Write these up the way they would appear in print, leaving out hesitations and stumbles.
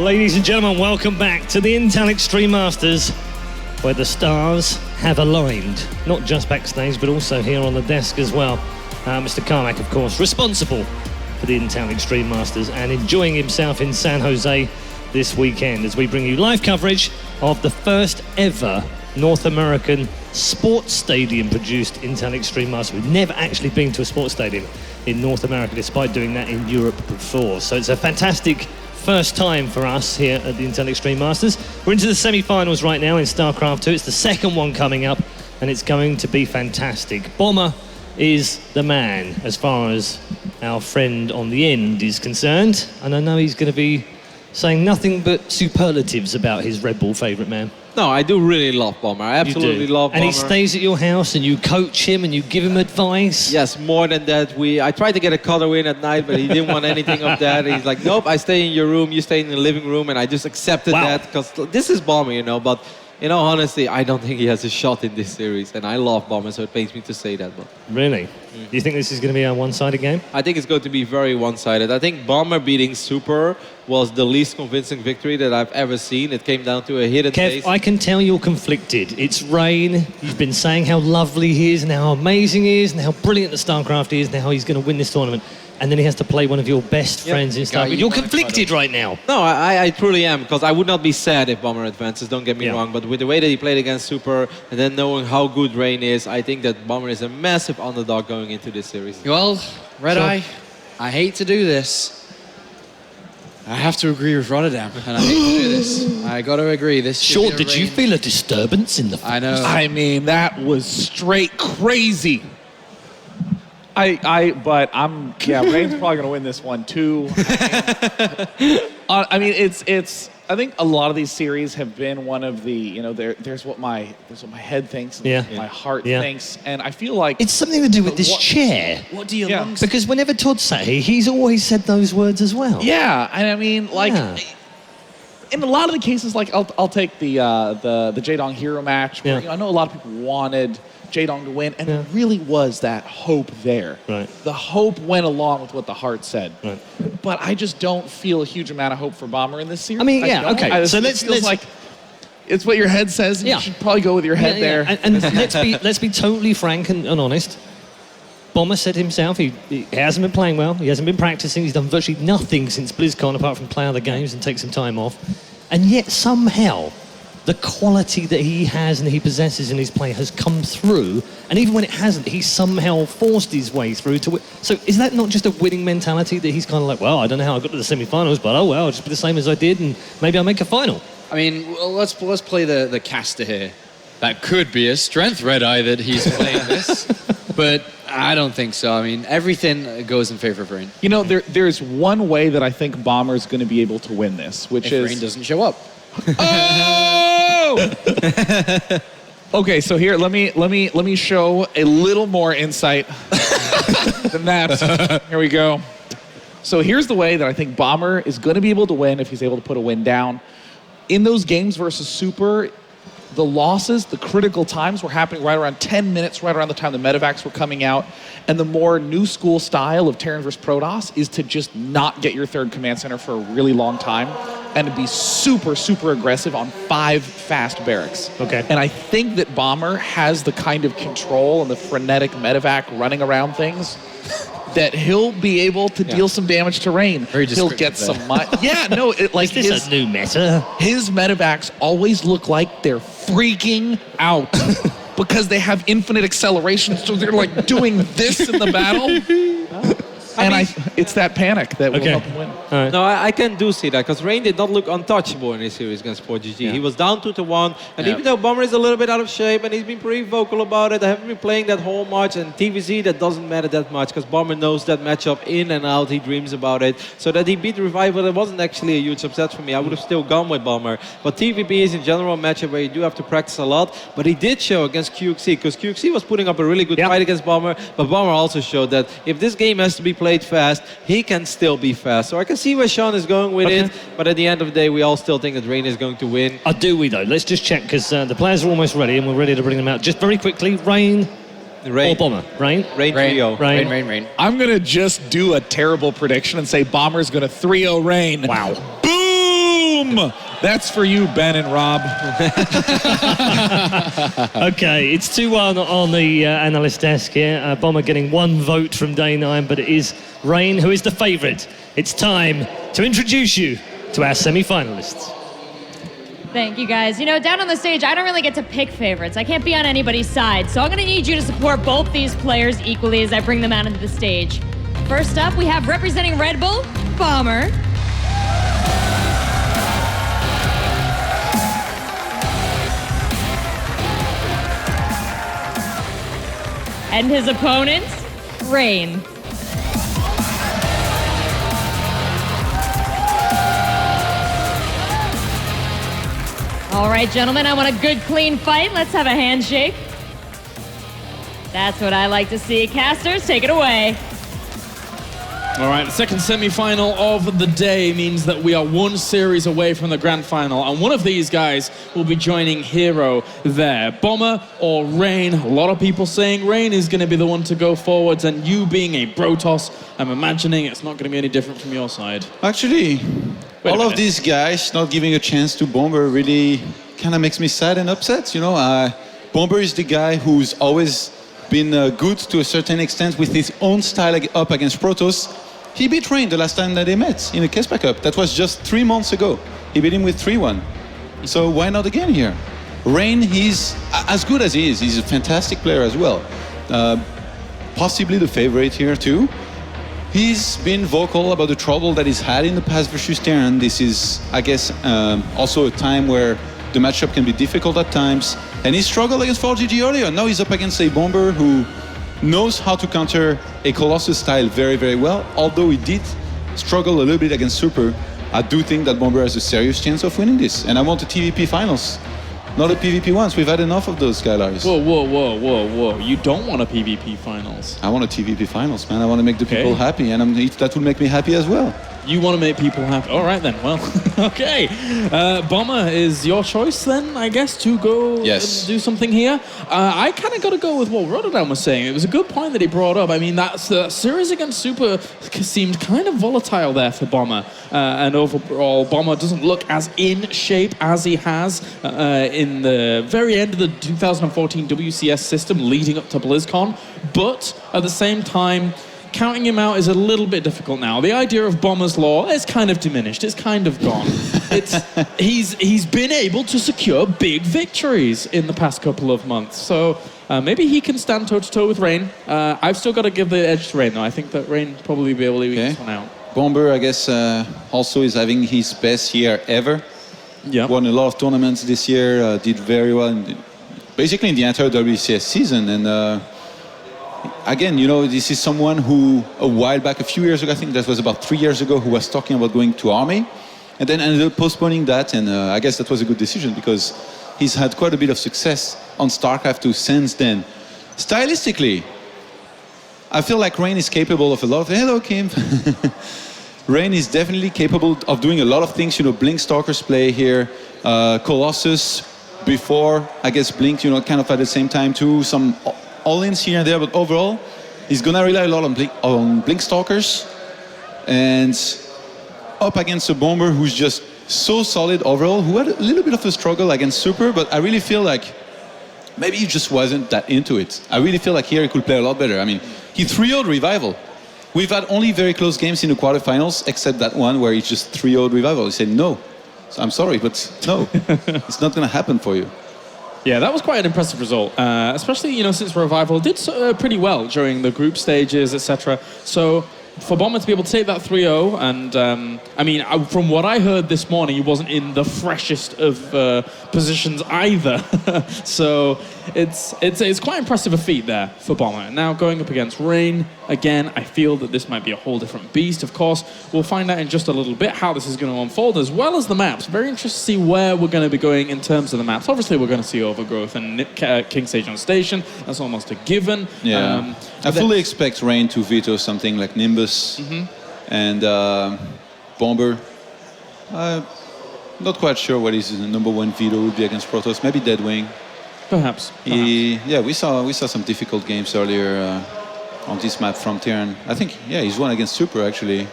Ladies and gentlemen, welcome back to the Intel Extreme Masters, where the stars have aligned, not just backstage, but also here on the desk as well. Mr. Carmack, of course, responsible for the Intel Extreme Masters and enjoying himself in San Jose this weekend as we bring you live coverage of the first ever North American sports stadium produced Intel Extreme Masters. We've never actually been to a sports stadium in North America, despite doing that in Europe before. So it's a fantastic first time for us here at the Intel Extreme Masters. We're into the semi-finals right now in StarCraft 2. It's the second one coming up, and it's going to be fantastic. Bomber is the man as far as our friend on the end is concerned, and I know he's going to be saying nothing but superlatives about his Red Bull favourite man. No, I do really love Bomber. I absolutely love Bomber. And he stays at your house and you coach him and you give him advice? Yes, more than that. I tried to get a cuddle in at night, but he didn't want anything of that. He's like, nope, I stay in your room, you stay in the living room, and I just accepted that because this is Bomber, you know. But, you know, honestly, I don't think he has a shot in this series, and I love Bomber, so it pains me to say that. But really? Do you think this is going to be a one-sided game? I think it's going to be very one-sided. I think Bomber beating Super was the least convincing victory that I've ever seen. It came down to a hidden Kev, I can tell you're conflicted. It's Rain. You've been saying how lovely he is and how amazing he is and how brilliant the StarCraft is and how he's going to win this tournament. And then he has to play one of your best friends in StarCraft. You're conflicted right now. No, I truly am, because I would not be sad if Bomber advances, don't get me wrong. But with the way that he played against Super and then knowing how good Rain is, I think that Bomber is a massive underdog going into this series. Well, Red Eye, I hate to do this. I have to agree with Rotterdam, and I hate to do this. I got to agree. This. Short, did you feel a disturbance in the? I know. I mean, that was straight crazy. But Rain's probably gonna win this one too. I mean, it's. I think a lot of these series have been one of the, you know, there's what my head thinks, and my heart thinks, and I feel like it's something to do with this chair. What do you lungs? Because whenever Todd sat here, he's always said those words as well. Yeah, and I mean, like, in a lot of the cases, like I'll take the Jaedong Hero match. Where, you know, I know a lot of people wanted Jaedong to win, and there really was that hope there. Right. The hope went along with what the heart said. Right. But I just don't feel a huge amount of hope for Bomber in this series. I mean, okay. So let's like it's what your head says. And you should probably go with your head there. And let's be totally frank and honest. Bomber said himself he hasn't been playing well. He hasn't been practicing. He's done virtually nothing since BlizzCon apart from play other games and take some time off. And yet somehow the quality that he has and he possesses in his play has come through, and even when it hasn't, he's somehow forced his way through to win. So is that not just a winning mentality that he's kind of like, well, I don't know how I got to the semi-finals, but oh well, I'll just be the same as I did, and maybe I'll make a final? I mean, well, let's play the caster here. That could be a strength, Red Eye, that he's playing this, but I don't think so. I mean, everything goes in favor of Rain. You know, there's one way that I think Bomber's going to be able to win this, which is Rain doesn't show up. Oh! Okay, so here, let me show a little more insight than that. Here we go. So here's the way that I think Bomber is going to be able to win if he's able to put a win down. In those games versus Super, the losses, the critical times were happening right around 10 minutes, right around the time the medevacs were coming out. And the more new school style of Terran versus Protoss is to just not get your third command center for a really long time and to be super, super aggressive on 5 fast barracks. Okay. And I think that Bomber has the kind of control and the frenetic medevac running around things that he'll be able to deal some damage to Rain. He'll get some like is this a new meta? His medevacs always look like they're freaking out because they have infinite acceleration, so they're like doing this in the battle. It's that panic that will help him win. Right. No, I can do see that, because Rain did not look untouchable in this series against PortGG. He was down 2-1, and even though Bomber is a little bit out of shape, and he's been pretty vocal about it, I haven't been playing that whole much, and TVZ, that doesn't matter that much, because Bomber knows that matchup in and out, he dreams about it. So that he beat Revival, it wasn't actually a huge upset for me. I would have still gone with Bomber. But TVP is in general a matchup where you do have to practice a lot, but he did show against QXC, because QXC was putting up a really good fight against Bomber, but Bomber also showed that if this game has to be played fast, he can still be fast. So I can see where Sean is going with it, but at the end of the day, we all still think that Rain is going to win. Do we though? Let's just check, because the players are almost ready and we're ready to bring them out. Just very quickly, Rain or Bomber? Rain? Rain trio. Rain. I'm going to just do a terrible prediction and say Bomber's going to 3-0 Rain. Wow. Boom! Boom! That's for you, Ben and Rob. Okay, it's 2-1 on the analyst desk here. Bomber getting 1 vote from day 9, but it is Rain who is the favourite. It's time to introduce you to our semi-finalists. Thank you, guys. You know, down on the stage, I don't really get to pick favorites. I can't be on anybody's side, so I'm going to need you to support both these players equally as I bring them out into the stage. First up, we have representing Red Bull, Bomber. And his opponent, Rain. All right, gentlemen, I want a good, clean fight. Let's have a handshake. That's what I like to see. Casters, take it away. All right, the second semi-final of the day means that we are 1 series away from the grand final, and one of these guys will be joining Hero there. Bomber or Rain? A lot of people saying Rain is going to be the one to go forwards, and you being a Protoss, I'm imagining it's not going to be any different from your side. Actually, all of these guys not giving a chance to Bomber really kind of makes me sad and upset. You know, Bomber is the guy who's always been good to a certain extent with his own style up against Protoss. He beat Rain the last time that they met in the Kespa Cup. That was just 3 months ago. He beat him with 3-1. So why not again here? Rain, he's as good as he is. He's a fantastic player as well. Possibly the favorite here too. He's been vocal about the trouble that he's had in the past versus Terran. This is, I guess, also a time where the matchup can be difficult at times. And he struggled against 4GG earlier. Now he's up against a Bomber who knows how to counter a Colossus style very, very well. Although he did struggle a little bit against Super, I do think that Bomber has a serious chance of winning this. And I want the TVP finals, not the PvP ones. We've had enough of those, Skylars. Whoa. You don't want a PvP finals. I want a TVP finals, man. I want to make the people happy, and that will make me happy as well. You want to make people happy. All right, then. Well, okay. Bomber is your choice, then, I guess, to go and do something here. I kind of got to go with what Rotterdam was saying. It was a good point that he brought up. I mean, that series against Super seemed kind of volatile there for Bomber. And overall, Bomber doesn't look as in shape as he has in the very end of the 2014 WCS system leading up to BlizzCon. But at the same time, counting him out is a little bit difficult now. The idea of Bomber's Law is kind of diminished. It's kind of gone. He's been able to secure big victories in the past couple of months. So maybe he can stand toe-to-toe with Rain. I've still got to give the edge to Rain, though. I think that Rain probably be able to beat this one out. Bomber, I guess, also is having his best year ever. Yeah. Won a lot of tournaments this year, did very well, basically in the entire WCS season. And again, you know, this is someone who, a while back, a few years ago, I think that was about 3 years ago, who was talking about going to Army, and then ended up postponing that. And I guess that was a good decision because he's had quite a bit of success on StarCraft too since then. Stylistically, I feel like Rain is capable of a lot of... Hello, Kim. Rain is definitely capable of doing a lot of things. You know, Blink Stalker's play here, Colossus before, I guess Blink, you know, kind of at the same time too. Some all-ins here and there, but overall, he's gonna rely a lot on Blink Stalkers, and up against a Bomber who's just so solid overall, who had a little bit of a struggle against Super, but I really feel like maybe he just wasn't that into it. I really feel like here he could play a lot better. I mean, he 3-0'd Revival. We've had only very close games in the quarterfinals, except that one where he just 3-0'd Revival. He said no. So I'm sorry, but no, it's not gonna happen for you. Yeah, that was quite an impressive result, especially, you know, since Revival did pretty well during the group stages, etc. So for Bomber to be able to take that 3-0, and I mean, from what I heard this morning, he wasn't in the freshest of positions either. So it's quite impressive a feat there for Bomber. And now going up against Rain, again, I feel that this might be a whole different beast. Of course, we'll find out in just a little bit how this is going to unfold, as well as the maps. Very interested to see where we're going to be going in terms of the maps. Obviously, we're going to see Overgrowth and King Stage on Station. That's almost a given. Yeah. I fully expect Rain to veto something like Nimbus and Bomber. Not quite sure what his number one veto would be against Protoss. Maybe Deadwing. Perhaps. Yeah, we saw some difficult games earlier on this map from Terran. I think, yeah, he's won against Super, actually.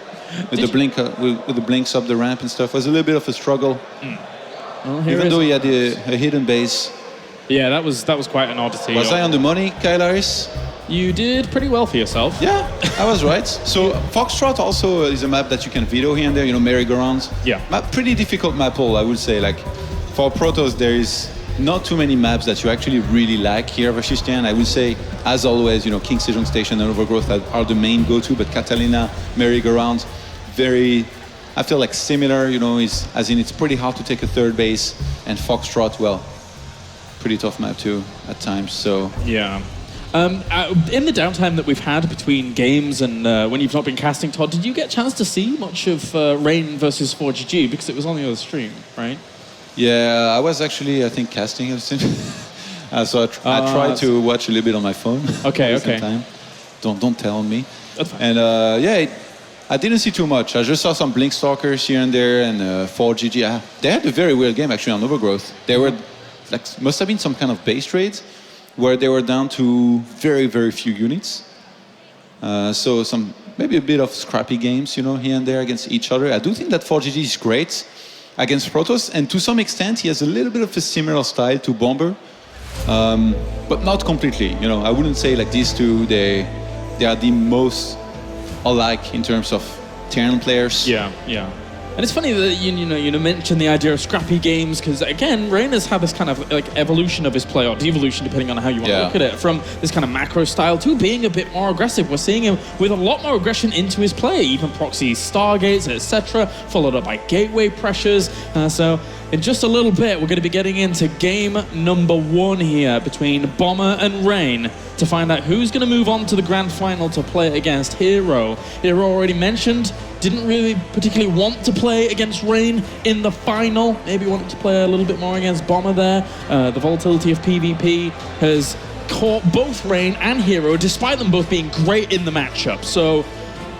with the blink, with the blinks up the ramp and stuff. It was a little bit of a struggle. Well, Even though he had a hidden base. Yeah, that was quite an oddity. Was I on the money, Kyle Harris? You did pretty well for yourself. Yeah, I was right. So Foxtrot also is a map that you can veto here and there, merry-go-rounds. Yeah. Pretty difficult map all, I would say. Like, for Protoss, there is not too many maps that you actually really like here versus Terran. I would say, as always, King Sejong Station and Overgrowth are the main go-to, but Catalina, merry-go-rounds, very, I feel like similar, as in it's pretty hard to take a third base, and Foxtrot, well, pretty tough map too at times, so. Yeah. In the downtime that we've had between games and when you've not been casting, Todd, did you get a chance to see much of Rain versus 4GG? Because it was on the other stream, right? Yeah, I was actually, I think, casting. So I tried to watch a little bit on my phone. Okay. Time. Don't tell on me. That's fine. And I didn't see too much. I just saw some Blink Stalkers here and there, and 4GG. They had a very weird game actually on Overgrowth. They were must have been some kind of base trades where they were down to very, very few units. So maybe a bit of scrappy games, here and there against each other. I do think that 4GG is great against Protoss, and to some extent he has a little bit of a similar style to Bomber, but not completely. I wouldn't say like these two, they are the most alike in terms of Terran players. Yeah. And it's funny that you mentioned the idea of scrappy games, because again, Rain has had this kind of evolution of his play, or devolution depending on how you want to look at it, from this kind of macro style to being a bit more aggressive. We're seeing him with a lot more aggression into his play, even proxy stargates, etc., followed up by gateway pressures. So in just a little bit, we're going to be getting into game number 1 here between Bomber and Rain to find out who's going to move on to the grand final to play against Hero. Hero already mentioned, didn't really particularly want to play against Rain in the final. Maybe wanted to play a little bit more against Bomber there. The volatility of PvP has caught both Rain and Hero, despite them both being great in the matchup. So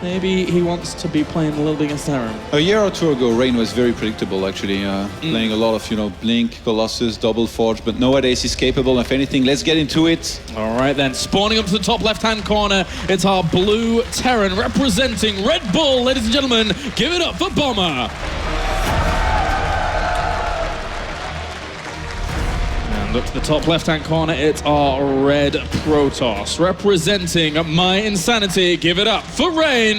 maybe he wants to be playing a little bit against Terran. A year or two ago, Rain was very predictable, actually, playing a lot of, Blink, Colossus, Double Forge, but nowadays he's capable of anything. Let's get into it. All right, then. Spawning up to the top left-hand corner, it's our blue Terran representing Red Bull. Ladies and gentlemen, give it up for Bomber. And up to the top left-hand corner, it's our red Protoss representing My Insanity. Give it up for Rain.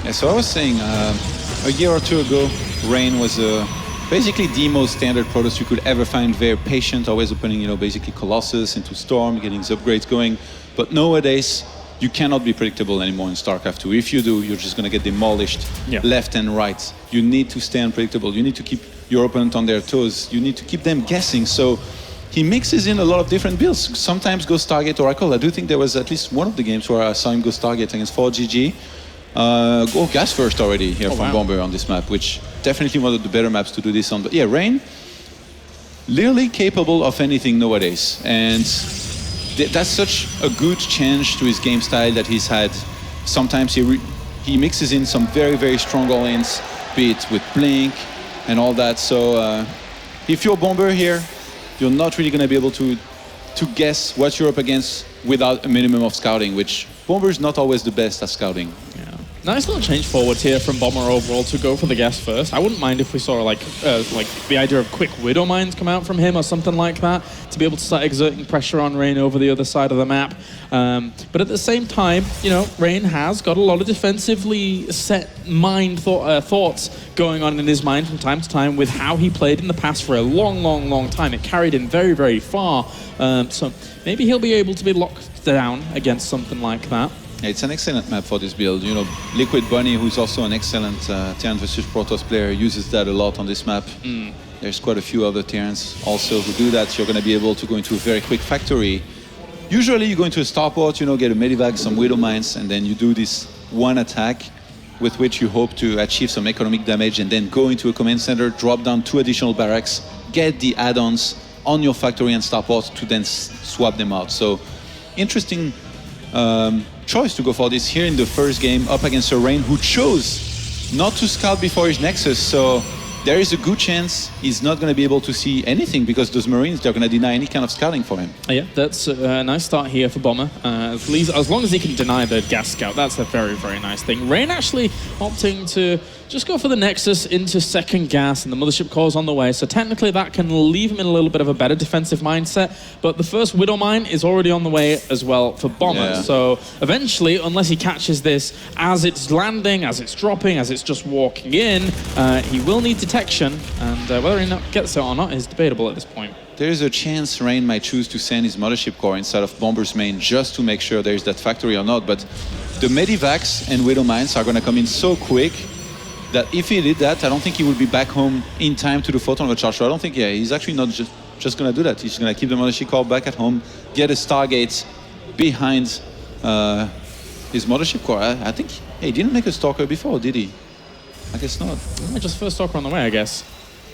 Yeah, so I was saying, a year or two ago, Rain was basically the most standard Protoss you could ever find. Very patient, always opening, basically Colossus into Storm, getting his upgrades going. But nowadays, you cannot be predictable anymore in StarCraft 2. If you do, you're just going to get demolished left and right. You need to stay unpredictable. You need to keep your opponent on their toes. You need to keep them guessing. So he mixes in a lot of different builds. Sometimes goes Stargate Oracle. I do think there was at least one of the games where I saw him go Stargate against 4GG. Go Gas First already here from Bomber on this map, which definitely one of the better maps to do this on. But yeah, Rain, literally capable of anything nowadays. And that's such a good change to his game style that he's had. Sometimes he mixes in some very, very strong all-ins, be it with Blink and all that. So if you're Bomber here, you're not really going to be able to guess what you're up against without a minimum of scouting, which Bomber is not always the best at scouting. Nice little change forwards here from Bomber overall to go for the gas first. I wouldn't mind if we saw like the idea of quick Widow Mines come out from him or something like that to be able to start exerting pressure on Rain over the other side of the map. But at the same time, Rain has got a lot of defensively set thoughts going on in his mind from time to time with how he played in the past for a long, long, long time. It carried him very, very far. So maybe he'll be able to be locked down against something like that. Yeah, it's an excellent map for this build. Liquid Bunny, who's also an excellent Terran versus Protoss player, uses that a lot on this map. There's quite a few other Terrans also who do that. You're going to be able to go into a very quick factory. Usually you go into a starport, get a Medivac, some Widow Mines, and then you do this one attack with which you hope to achieve some economic damage, and then go into a command center, drop down 2 additional barracks, get the add-ons on your factory and starport to then swap them out. So interesting choice to go for this here in the first game up against a Rain who chose not to scout before his Nexus. So there is a good chance he's not going to be able to see anything because those Marines, they're going to deny any kind of scouting for him. Yeah, that's a nice start here for Bomber. As long as he can deny the gas scout, that's a very, very nice thing. Rain actually opting to just go for the Nexus into second gas, and the Mothership Core's on the way. So technically that can leave him in a little bit of a better defensive mindset. But the first Widow Mine is already on the way as well for Bomber. Yeah. So eventually, unless he catches this as it's landing, as it's dropping, as it's just walking in, he will need detection. And whether he gets it or not is debatable at this point. There's a chance Rain might choose to send his Mothership Core inside of Bomber's main just to make sure there's that factory or not. But the Medivacs and Widow Mines are going to come in so quick that if he did that, I don't think he would be back home in time to the photon overcharge. So I don't think, he's actually not just going to do that. He's going to keep the Mothership Core back at home, get a Stargate behind his Mothership Core. I think he didn't make a Stalker before, did he? I guess not. Just first Stalker on the way, I guess.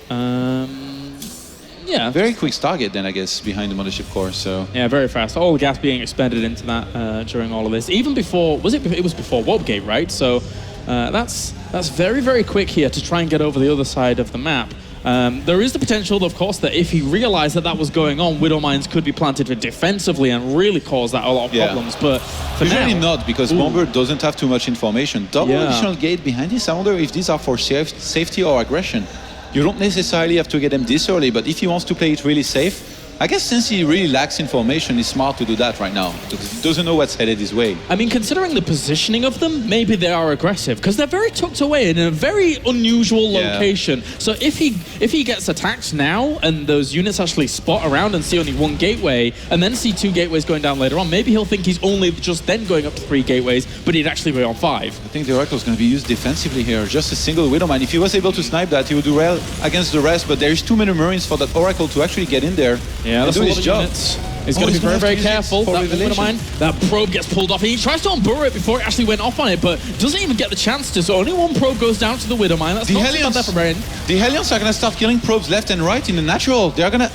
Yeah. Very quick Stargate then, I guess, behind the Mothership Core. So yeah, very fast. All the gas being expended into that during all of this. Even before, it was before Warp Gate, right? So that's very, very quick here to try and get over the other side of the map. There is the potential, of course, that if he realized that was going on, Widow Mines could be planted defensively and really cause that a lot of problems. But for usually now, not, because Bomber doesn't have too much information. Double additional gate behind this. I wonder if these are for safety or aggression. You don't necessarily have to get them this early, but if he wants to play it really safe, I guess since he really lacks information, it's smart to do that right now, because he doesn't know what's headed his way. I mean, considering the positioning of them, maybe they are aggressive, because they're very tucked away in a very unusual location. So if he gets attacked now, and those units actually spot around and see only one gateway, and then see 2 gateways going down later on, maybe he'll think he's only just then going up to 3 gateways, but he'd actually be on 5. I think the Oracle is going to be used defensively here, just a single Widow Mine. If he was able to snipe that, he would do well against the rest, but there's too many Marines for that Oracle to actually get in there. Yeah, that's do a his lot of job. units. He's going to be very, very careful. That probe gets pulled off, and he tries to unburrow it before it actually went off on it, but doesn't even get the chance to. So only one probe goes down to the Widow Mine. That's not too bad there for Brain. The Hellions are going to start killing probes left and right in the natural. They're going to...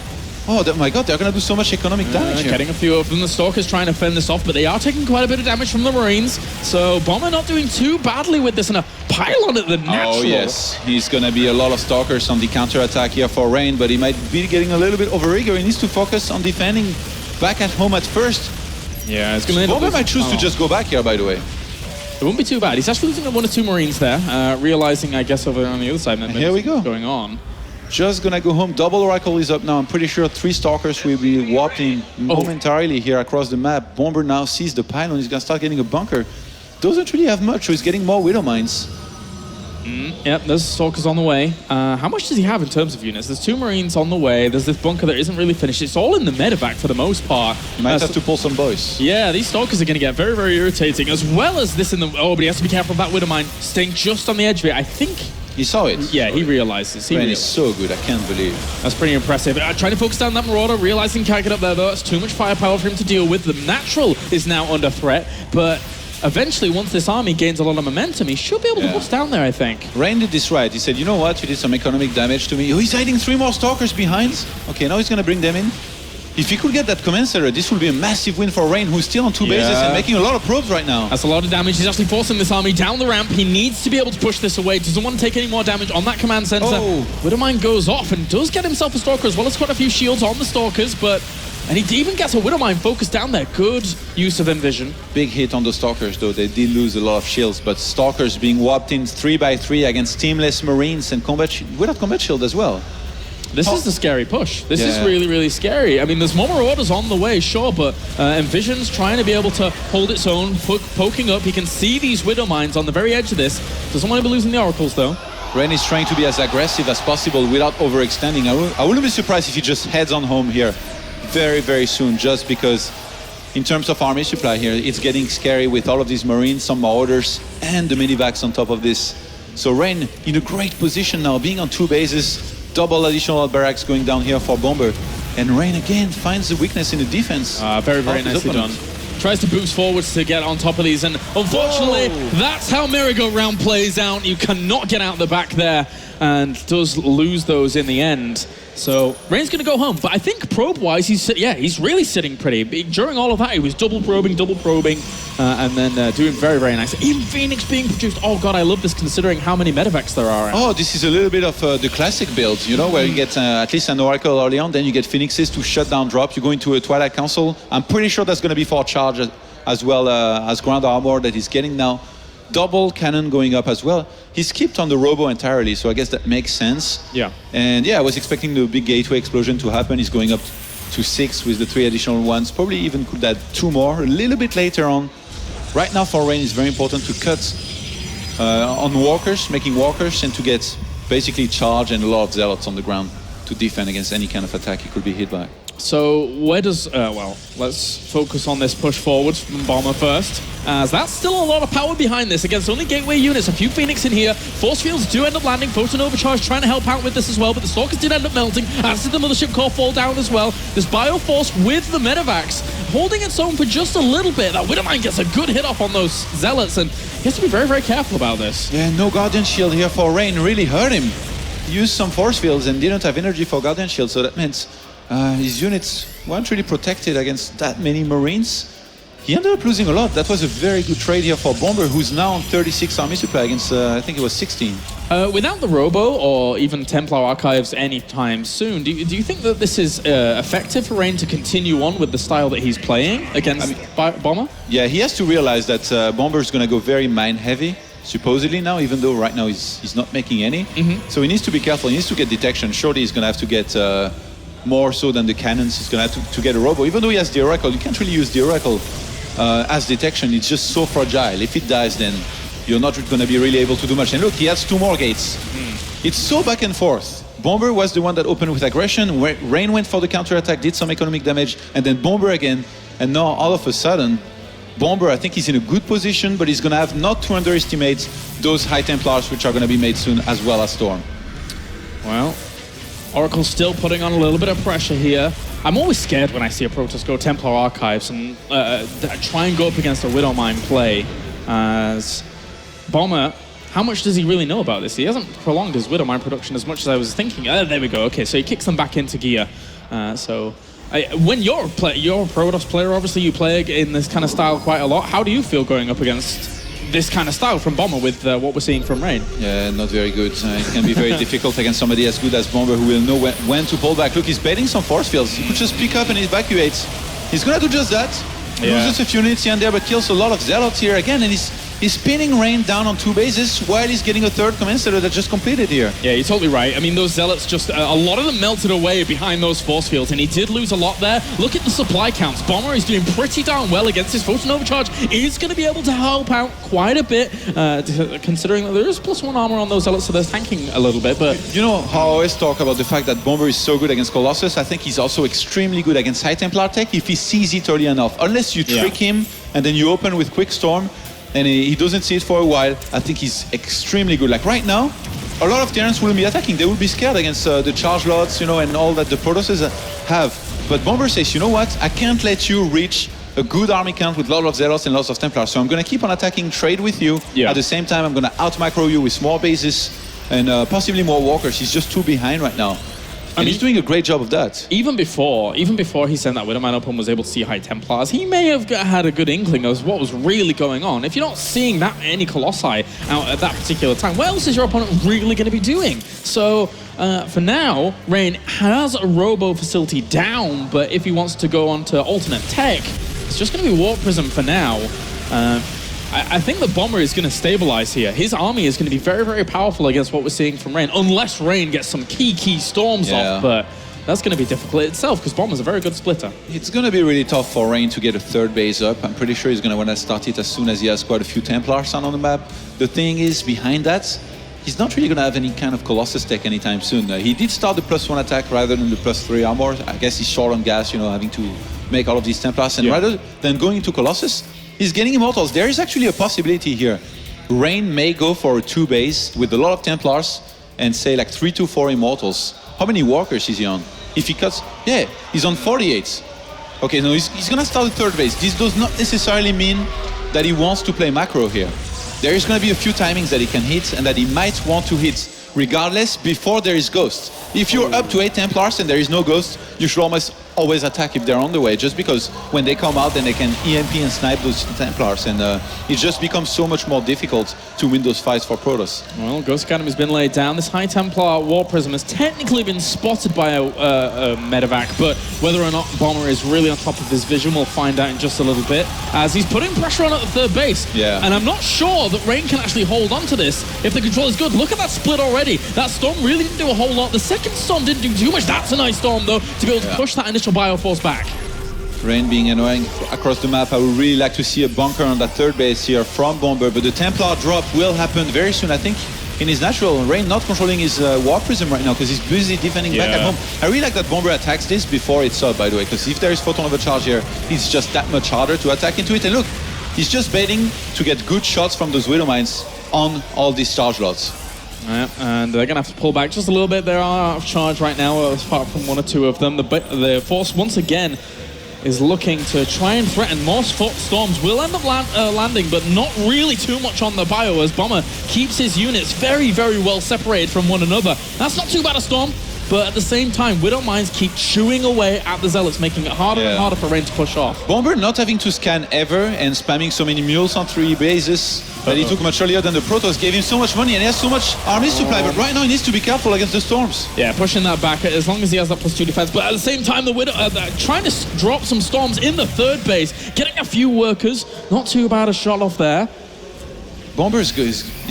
Oh my god, they're going to do so much economic damage here. Getting a few of them. The Stalker's trying to fend this off, but they are taking quite a bit of damage from the Marines. So Bomber not doing too badly with this, and a pylon at the natural. Oh yes, he's going to be a lot of Stalkers on the counter-attack here for Rain, but he might be getting a little bit over-eager. He needs to focus on defending back at home at first. Yeah, it's going to end up... Bomber might choose to just go back here, by the way. It won't be too bad. He's actually losing 1 or 2 Marines there, realizing, I guess, over there on the other side, that here we go. Going on. Just gonna go home. Double Oracle is up now. I'm pretty sure 3 Stalkers will be warping momentarily here across the map. Bomber now sees the pylon. He's gonna start getting a bunker. Doesn't really have much, so he's getting more Widow Mines. Yep, there's Stalkers on the way. How much does he have in terms of units? There's 2 Marines on the way. There's this bunker that isn't really finished. It's all in the medevac for the most part. He might have to pull some boys. Yeah, these Stalkers are going to get very, very irritating, as well as this in the... Oh, but he has to be careful of that Widow Mine staying just on the edge of it. I think... He saw it. Yeah, he realizes. Rain is so good, I can't believe. That's pretty impressive. Trying to focus down that Marauder, realizing can't get up there though. It's too much firepower for him to deal with. The natural is now under threat, but eventually, once this army gains a lot of momentum, he should be able to push down there, I think. Rain did this right. He said, you know what, you did some economic damage to me. Oh, he's hiding 3 more Stalkers behind. Okay, now he's going to bring them in. If he could get that commensurate, this would be a massive win for Rain, who's still on 2 bases and making a lot of probes right now. That's a lot of damage. He's actually forcing this army down the ramp. He needs to be able to push this away. Doesn't want to take any more damage on that command center. Widow Mine goes off and does get himself a Stalker, as well as quite a few shields on the Stalkers, but... And he even gets a Widow Mine focused down there. Good use of Envision. Big hit on the Stalkers, though. They did lose a lot of shields, but Stalkers being warped in 3x3 against teamless Marines and without combat shield as well. This is the scary push. This is really, really scary. I mean, there's more Marauders on the way, sure, but Envision's trying to be able to hold its own, poking up. He can see these Widow Mines on the very edge of this. Doesn't want to be losing the Oracles, though. Rain is trying to be as aggressive as possible without overextending. I wouldn't be surprised if he just heads on home here very, very soon, just because in terms of army supply here, it's getting scary with all of these Marines, some Marauders, and the Medivacs on top of this. So Rain in a great position now, being on 2 bases, double additional barracks going down here for Bomber. And Rain again finds the weakness in the defense. Very, very nicely done. Tries to boost forwards to get on top of these, and unfortunately, that's how merry-go-round plays out. You cannot get out the back there. and does lose those in the end. So Rain's going to go home, but I think probe-wise, he's really sitting pretty. During all of that, he was double probing, and then doing very, very nice. Even Phoenix being produced. Oh god, I love this considering how many medevacs there are. Oh, this is a little bit of the classic build, you know, where you get at least an Oracle early on, then you get Phoenixes to shut down drop. You go into a Twilight Council. I'm pretty sure that's going to be for charge as well as ground armor that he's getting now. Double cannon going up as well. He skipped on the Robo entirely, so I guess that makes sense. Yeah. And yeah, I was expecting the big gateway explosion to happen. He's going up to 6 with the 3 additional ones. Probably even could add 2 more a little bit later on. Right now for Rain, it's very important to cut on walkers, making walkers, and to get basically charge and a lot of zealots on the ground to defend against any kind of attack he could be hit by. So where does, well, let's focus on this push forwards from Bomber first, as that's still a lot of power behind this against only gateway units. A few Phoenix in here. Force fields do end up landing. Photon Overcharge trying to help out with this as well, but the Stalkers did end up melting, as did the Mothership Core fall down as well. This Bioforce with the Medivacs holding its own for just a little bit. That Widowmine gets a good hit off on those Zealots, and he has to be very, very careful about this. Yeah, no Guardian Shield here for Rain really hurt him. He used some force fields and didn't have energy for Guardian Shield, so that means his units weren't really protected against that many Marines. He ended up losing a lot. That was a very good trade here for Bomber, who's now on 36 army supply against, I think it was 16. Without the Robo or even Templar Archives anytime soon, do you think that this is effective for Rain to continue on with the style that he's playing against Bomber? Yeah, he has to realize that Bomber is going to go very mine heavy, supposedly now, even though right now he's not making any. So he needs to be careful. He needs to get detection. Surely he's going to have to get more so than the cannons. He's going to have to get a Robo. Even though he has the Oracle, you can't really use the Oracle as detection. It's just so fragile. If it dies, then you're not going to be really able to do much. And look, he has 2 more gates. It's so back and forth. Bomber was the one that opened with aggression. Rain went for the counterattack, did some economic damage, and then Bomber again. And now all of a sudden, Bomber, I think he's in a good position, but he's going to have not to underestimate those High Templars, which are going to be made soon, as well as Storm. Well, Oracle's still putting on a little bit of pressure here. I'm always scared when I see a Protoss go Templar Archives and try and go up against a Widowmine play. As Bomber, how much does he really know about this? He hasn't prolonged his Widowmine production as much as I was thinking. There we go. Okay, so he kicks them back into gear. When you're a Protoss player, obviously you play in this kind of style quite a lot. How do you feel going up against this kind of style from Bomber with what we're seeing from Rain? Yeah, not very good. It can be very difficult against somebody as good as Bomber, who will know when to pull back. Look, he's baiting some force fields. He could just pick up and evacuate. He's going to do just that. Loses a few units here and there, but kills a lot of Zealots here again, and he's pinning Rain down on 2 bases while he's getting a 3rd command center that just completed here. Yeah, you're totally right. I mean, those Zealots just, a lot of them melted away behind those force fields, and he did lose a lot there. Look at the supply counts. Bomber is doing pretty darn well against his Photon Overcharge. He's going to be able to help out quite a bit, considering that there is +1 armor on those Zealots, so they're tanking a little bit, but... You know how I always talk about the fact that Bomber is so good against Colossus? I think he's also extremely good against High Templar tech if he sees it early enough. Unless you trick him, and then you open with Quick Storm, and he doesn't see it for a while, I think he's extremely good. Like right now, a lot of Terrans will be attacking. They will be scared against the charge lots, you know, and all that the Protosses have. But Bomber says, you know what? I can't let you reach a good army count with lots of Zealots and lots of Templars. So I'm going to keep on attacking trade with you. At the same time, I'm going to out-macro you with more bases and possibly more walkers. He's just 2 behind right now. And he's doing a great job of that. Even before he sent that Widowmine up and was able to see High Templars, he may have had a good inkling of what was really going on. If you're not seeing that many Colossi out at that particular time, what else is your opponent really going to be doing? So, for now, Rain has a Robo facility down, but if he wants to go on to alternate tech, it's just going to be Warp Prism for now. I think the Bomber is going to stabilize here. His army is going to be very, very powerful against what we're seeing from Rain, unless Rain gets some key storms off, but that's going to be difficult itself because Bomber's a very good splitter. It's going to be really tough for Rain to get a 3rd base up. I'm pretty sure he's going to want to start it as soon as he has quite a few Templars on the map. The thing is, behind that, he's not really going to have any kind of Colossus tech anytime soon. He did start the +1 attack rather than the +3 armor. I guess he's short on gas, you know, having to make all of these Templars. And rather than going into Colossus, he's getting Immortals. There is actually a possibility here. Rain may go for a 2 base with a lot of Templars and say like 3 to 4 Immortals. How many Walkers is he on? If he cuts, he's on 48. Okay, no, he's gonna start the 3rd base. This does not necessarily mean that he wants to play macro here. There is gonna be a few timings that he can hit and that he might want to hit regardless, before there is Ghost. If you're up to 8 Templars and there is no Ghost, you should almost always attack if they're on the way, just because when they come out, then they can EMP and snipe those Templars, and it just becomes so much more difficult to win those fights for Protoss. Well, Ghost Academy's been laid down. This High Templar War Prism has technically been spotted by a medevac, but whether or not Bomber is really on top of his vision, we'll find out in just a little bit, as he's putting pressure on at the third base. Yeah. And I'm not sure that Rain can actually hold on to this if the control is good. Look at that split already. That Storm really didn't do a whole lot. The second Storm didn't do too much. That's a nice Storm, though, to be able to push that initial Bioforce back. Rain being annoying across the map. I would really like to see a bunker on that third base here from Bomber, but the Templar drop will happen very soon, I think. In his natural, Rain not controlling his War Prism right now because he's busy defending back at home. I really like that Bomber attacks this before it's up, by the way, because if there is Photon Overcharge here, it's just that much harder to attack into it. And look, he's just baiting to get good shots from those Widow Mines on all these charge lots. Yeah, and they're going to have to pull back just a little bit. They are out of charge right now, apart from one or two of them. The Force, once again, is looking to try and threaten. More Storms will end up landing, but not really too much on the Bio, as Bomber keeps his units very, very well separated from one another. That's not too bad a Storm, but at the same time, Widow Mines keep chewing away at the Zealots, making it harder and harder for Rain to push off. Bomber not having to scan ever and spamming so many mules on 3 bases that he took much earlier than the Protoss gave him so much money, and he has so much army supply, but right now he needs to be careful against the Storms. Yeah, pushing that back as long as he has that +2 defense, but at the same time, the Widow trying to drop some Storms in the third base, getting a few workers, not too bad a shot off there. Bomber is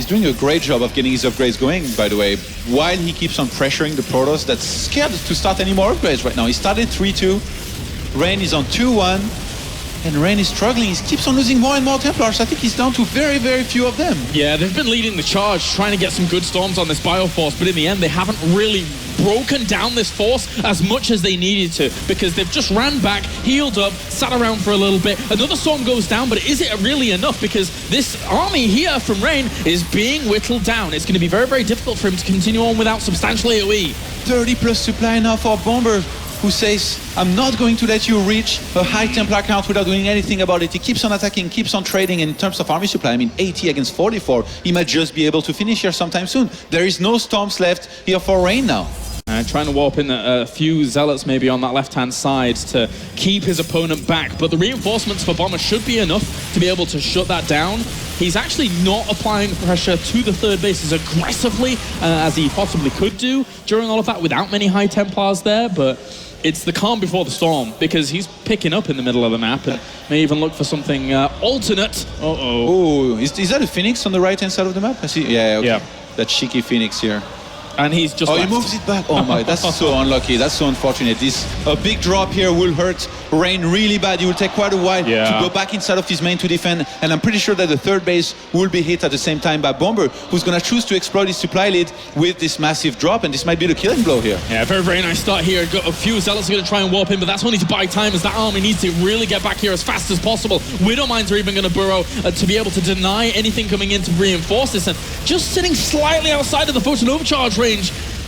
doing a great job of getting his upgrades going, by the way, while he keeps on pressuring the Protoss that's scared to start any more upgrades right now. He started 3-2, Rain is on 2-1, and Rain is struggling. He keeps on losing more and more Templars. I think he's down to very, very few of them. Yeah, they've been leading the charge, trying to get some good Storms on this Bioforce, but in the end, they haven't really broken down this force as much as they needed to, because they've just ran back, healed up, sat around for a little bit. Another Storm goes down, but is it really enough? Because this army here from Rain is being whittled down. It's going to be very, very difficult for him to continue on without substantial AoE. 30+ supply now for Bomber, who says, I'm not going to let you reach a high Templar count without doing anything about it. He keeps on attacking, keeps on trading in terms of army supply. I mean, 80 against 44. He might just be able to finish here sometime soon. There is no Storms left here for Rain now. Trying to warp in a few Zealots maybe on that left-hand side to keep his opponent back. But the reinforcements for Bomber should be enough to be able to shut that down. He's actually not applying pressure to the third base as aggressively as he possibly could do during all of that without many high Templars there. But it's the calm before the storm, because he's picking up in the middle of the map and may even look for something alternate. Oh, is that a Phoenix on the right-hand side of the map? I see. Yeah, okay. Yeah. That cheeky Phoenix here. And he's just he moves it back. Oh my, that's so unlucky. That's so unfortunate. A big drop here will hurt Rain really bad. It will take quite a while to go back inside of his main to defend. And I'm pretty sure that the third base will be hit at the same time by Bomber, who's going to choose to exploit his supply lead with this massive drop. And this might be the killing blow here. Yeah, very, very nice start here. Got a few Zealots are going to try and warp in, but that's only to buy time, as that army needs to really get back here as fast as possible. Widow Mines are even going to burrow to be able to deny anything coming in to reinforce this. And just sitting slightly outside of the Photon Overcharge range,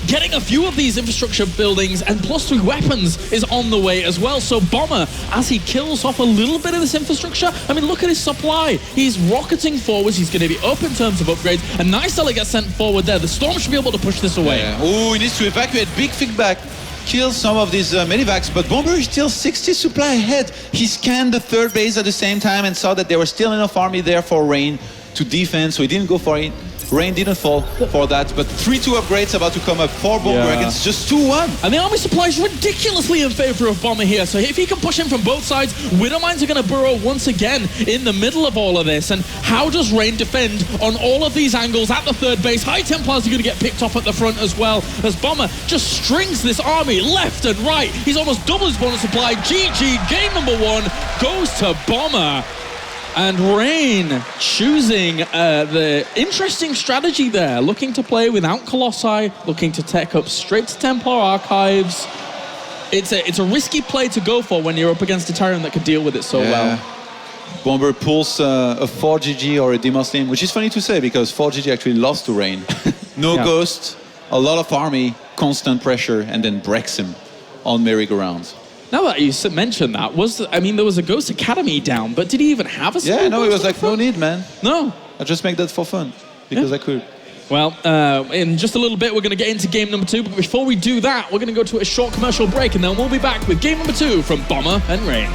getting a few of these infrastructure buildings and +3 weapons is on the way as well. So Bomber, as he kills off a little bit of this infrastructure, I mean, look at his supply. He's rocketing forwards. He's going to be up in terms of upgrades. A nice Zealot gets sent forward there. The Storm should be able to push this away. Yeah. Oh, he needs to evacuate. Big feedback. Kill some of these medivacs, but Bomber is still 60 supply ahead. He scanned the third base at the same time and saw that there was still enough army there for Rain to defend, so he didn't go for it. Rain didn't fall for that, but 3-2 upgrades about to come up for Bomber against just 2-1. And the army supply is ridiculously in favor of Bomber here, so if he can push in from both sides, Widow Mines are going to burrow once again in the middle of all of this. And how does Rain defend on all of these angles at the third base? High Templars are going to get picked off at the front as well, as Bomber just strings this army left and right. He's almost double his bonus supply. GG, game number 1 goes to Bomber. And Rain choosing the interesting strategy there, looking to play without Colossi, looking to tech up straight to Templar Archives. It's a risky play to go for when you're up against a Terran that could deal with it so well. Bomber pulls a 4GG or a Demos Lane, which is funny to say because 4GG actually lost to Rain. No Ghost, a lot of army, constant pressure, and then breaks him on merry-go-round. Now that you mentioned that, there was a Ghost Academy down, but did he even have a Yeah, no, it was like, no need, man. No. I just make that for fun, because I could. Well, in just a little bit, we're going to get into game number 2. But before we do that, we're going to go to a short commercial break, and then we'll be back with game number 2 from Bomber and Rain.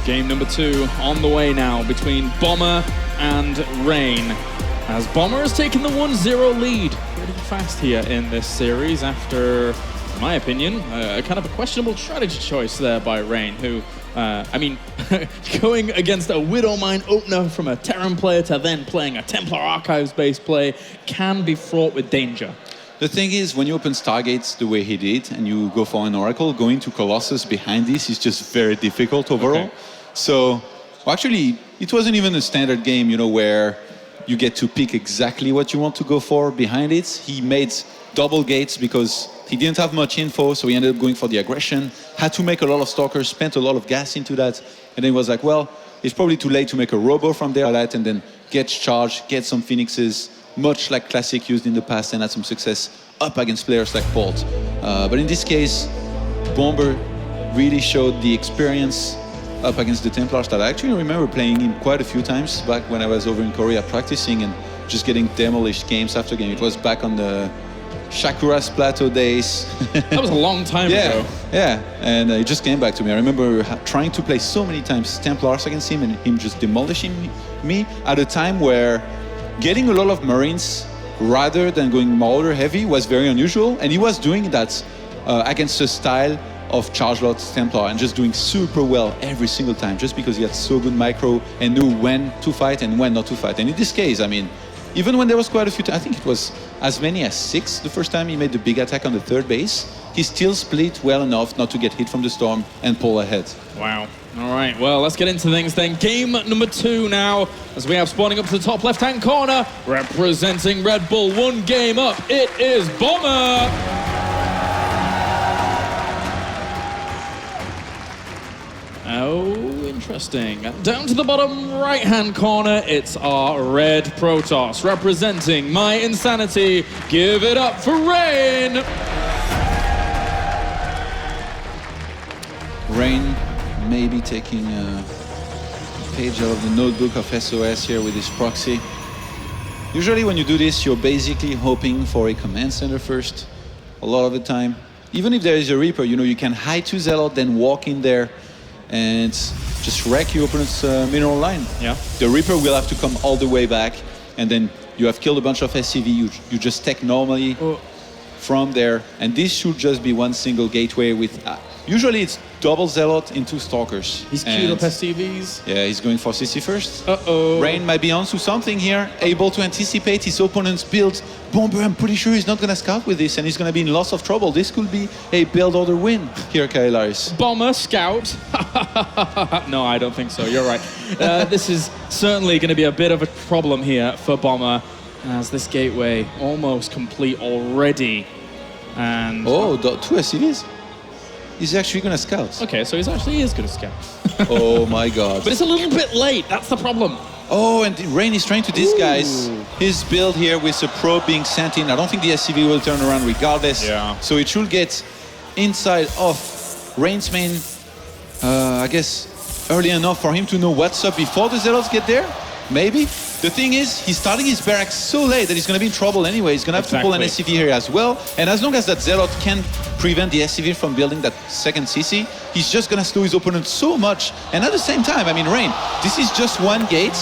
Game number 2 on the way now between Bomber and Rain. As Bomber has taken the 1-0 lead pretty fast here in this series after, in my opinion, kind of a questionable strategy choice there by Rain, who, going against a Widowmine opener from a Terran player to then playing a Templar Archives-based play can be fraught with danger. The thing is, when you open Stargates the way he did, and you go for an Oracle, going to Colossus behind this is just very difficult overall. Okay. So, well, actually, it wasn't even a standard game, you know, where you get to pick exactly what you want to go for behind it. He made double gates because he didn't have much info, so he ended up going for the aggression, had to make a lot of Stalkers, spent a lot of gas into that, and then he was like, well, it's probably too late to make a Robo from there, and then get charged, get some Phoenixes, much like Classic used in the past, and had some success up against players like Bolt. But in this case, Bomber really showed the experience up against the Templars that I actually remember playing him quite a few times back when I was over in Korea practicing and just getting demolished games after game. It was back on the Shakura's Plateau days. That was a long time ago. Yeah, and it just came back to me. I remember trying to play so many times Templars against him and him just demolishing me at a time where getting a lot of Marines rather than going Mauler heavy was very unusual, and he was doing that against a style of Chargelot Templar and just doing super well every single time just because he had so good micro and knew when to fight and when not to fight. And in this case, I mean, even when there was quite a few, I think it was as many as 6 the first time he made the big attack on the third base, he still split well enough not to get hit from the storm and pull ahead. Wow. All right, well, let's get into things then. Game number 2 now, as we have spawning up to the top left-hand corner, representing Red Bull, 1 game up, it is Bomber! Oh, interesting. Down to the bottom right-hand corner, it's our red Protoss, representing My Insanity. Give it up for Rain! Rain maybe taking a page out of the notebook of SOS here with his proxy. Usually when you do this, you're basically hoping for a command center first, a lot of the time. Even if there is a Reaper, you can hide to Zealot, then walk in there and just wreck your opponent's mineral line. Yeah. The Reaper will have to come all the way back, and then you have killed a bunch of SCV, you just take normally from there, and this should just be one single gateway with... usually it's double Zealot into Stalkers. He's queued up SCVs. Yeah, he's going for CC first. Uh-oh. Rain might be onto something here, able to anticipate his opponent's build. Bomber, I'm pretty sure he's not going to scout with this, and he's going to be in lots of trouble. This could be a build order win here, Kailaris. Bomber, scout. No, I don't think so. You're right. This is certainly going to be a bit of a problem here for Bomber, as this gateway almost complete already. And two SCVs? He's actually going to scout. Okay, so he actually is going to scout. Oh my god. But it's a little bit late. That's the problem. Oh, and Rain is trying to disguise his build here with a probe being sent in. I don't think the SCV will turn around regardless. Yeah. So it should get inside of Rain's main, I guess, early enough for him to know what's up before the Zealots get there. Maybe. The thing is, he's starting his barracks so late that he's going to be in trouble anyway. He's going to have to pull an SCV here as well. And as long as that Zealot can prevent the SCV from building that second CC, he's just going to slow his opponent so much. And at the same time, I mean, Rain, this is just one gate.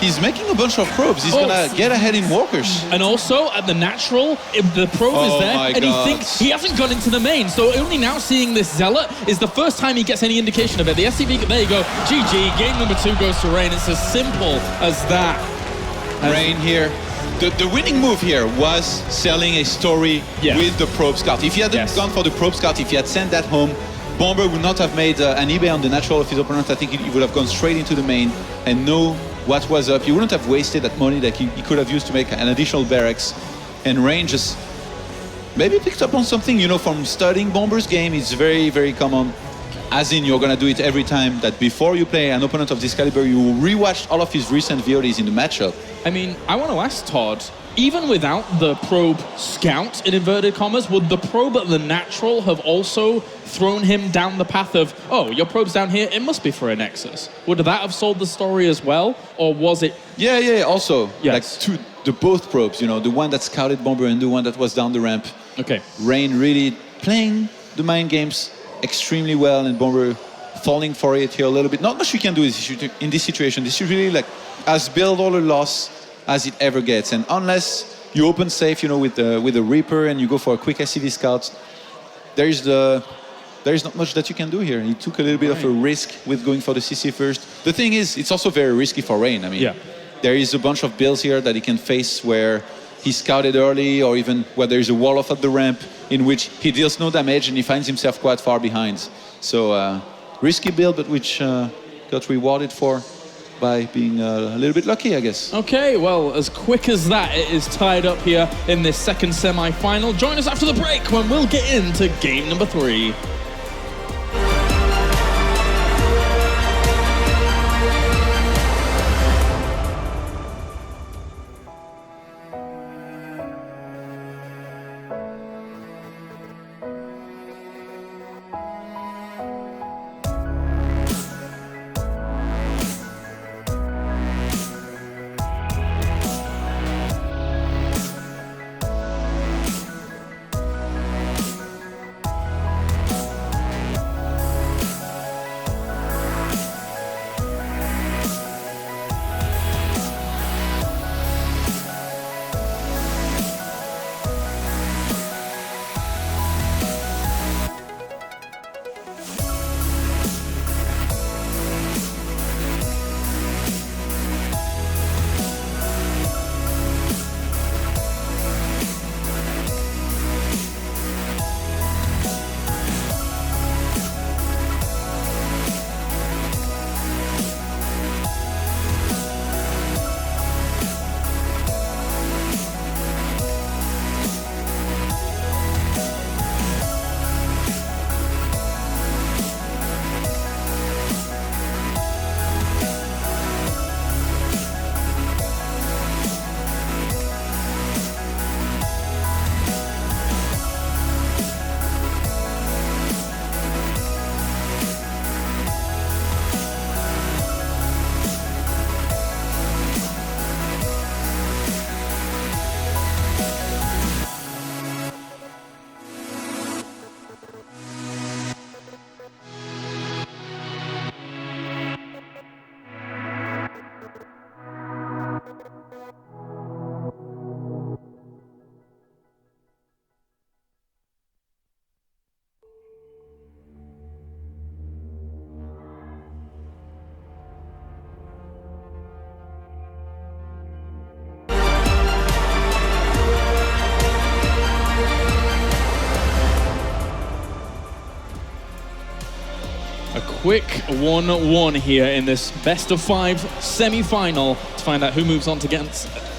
He's making a bunch of probes. He's going to get ahead in walkers. And also, at the natural, if the probe is there, and he thinks he hasn't gone into the main. So only now seeing this Zealot is the first time he gets any indication of it. The SCV, there you go. GG. Game number 2 goes to Rain. It's as simple as that. Rain here. The winning move here was selling a story with the probe scout. If he hadn't gone for the probe scout, if he had sent that home, Bomber would not have made an eBay on the natural of his opponent. I think he would have gone straight into the main and know what was up. He wouldn't have wasted that money that he could have used to make an additional barracks. And Rain just maybe picked up on something, from studying Bomber's game. It's very, very common. As in, you're going to do it every time that before you play an opponent of this caliber, you will rewatch all of his recent VODs in the matchup. I mean, I want to ask Todd, even without the probe scout, in inverted commas, would the probe at the natural have also thrown him down the path of, oh, your probe's down here, it must be for a Nexus? Would that have sold the story as well? Or was it... Yeah, also. Yes. Like both probes, the one that scouted Bomber and the one that was down the ramp. Okay. Rain really playing the mind games extremely well, and Bomber falling for it here a little bit. Not much you can do in this situation. This is really like as build or a loss as it ever gets. And unless you open safe, with the Reaper and you go for a quick SCV scout, there is not much that you can do here. He took a little bit of a risk with going for the CC first. The thing is, it's also very risky for Rain. I mean, there is a bunch of builds here that he can face where he scouted early, or even where there is a wall off at the ramp in which he deals no damage and he finds himself quite far behind. So risky build, but which got rewarded for by being a little bit lucky, I guess. Okay, well, as quick as that, it is tied up here in this second semi-final. Join us after the break when we'll get into game number 3. quick 1-1 here in this best of 5 semi-final to find out who moves on to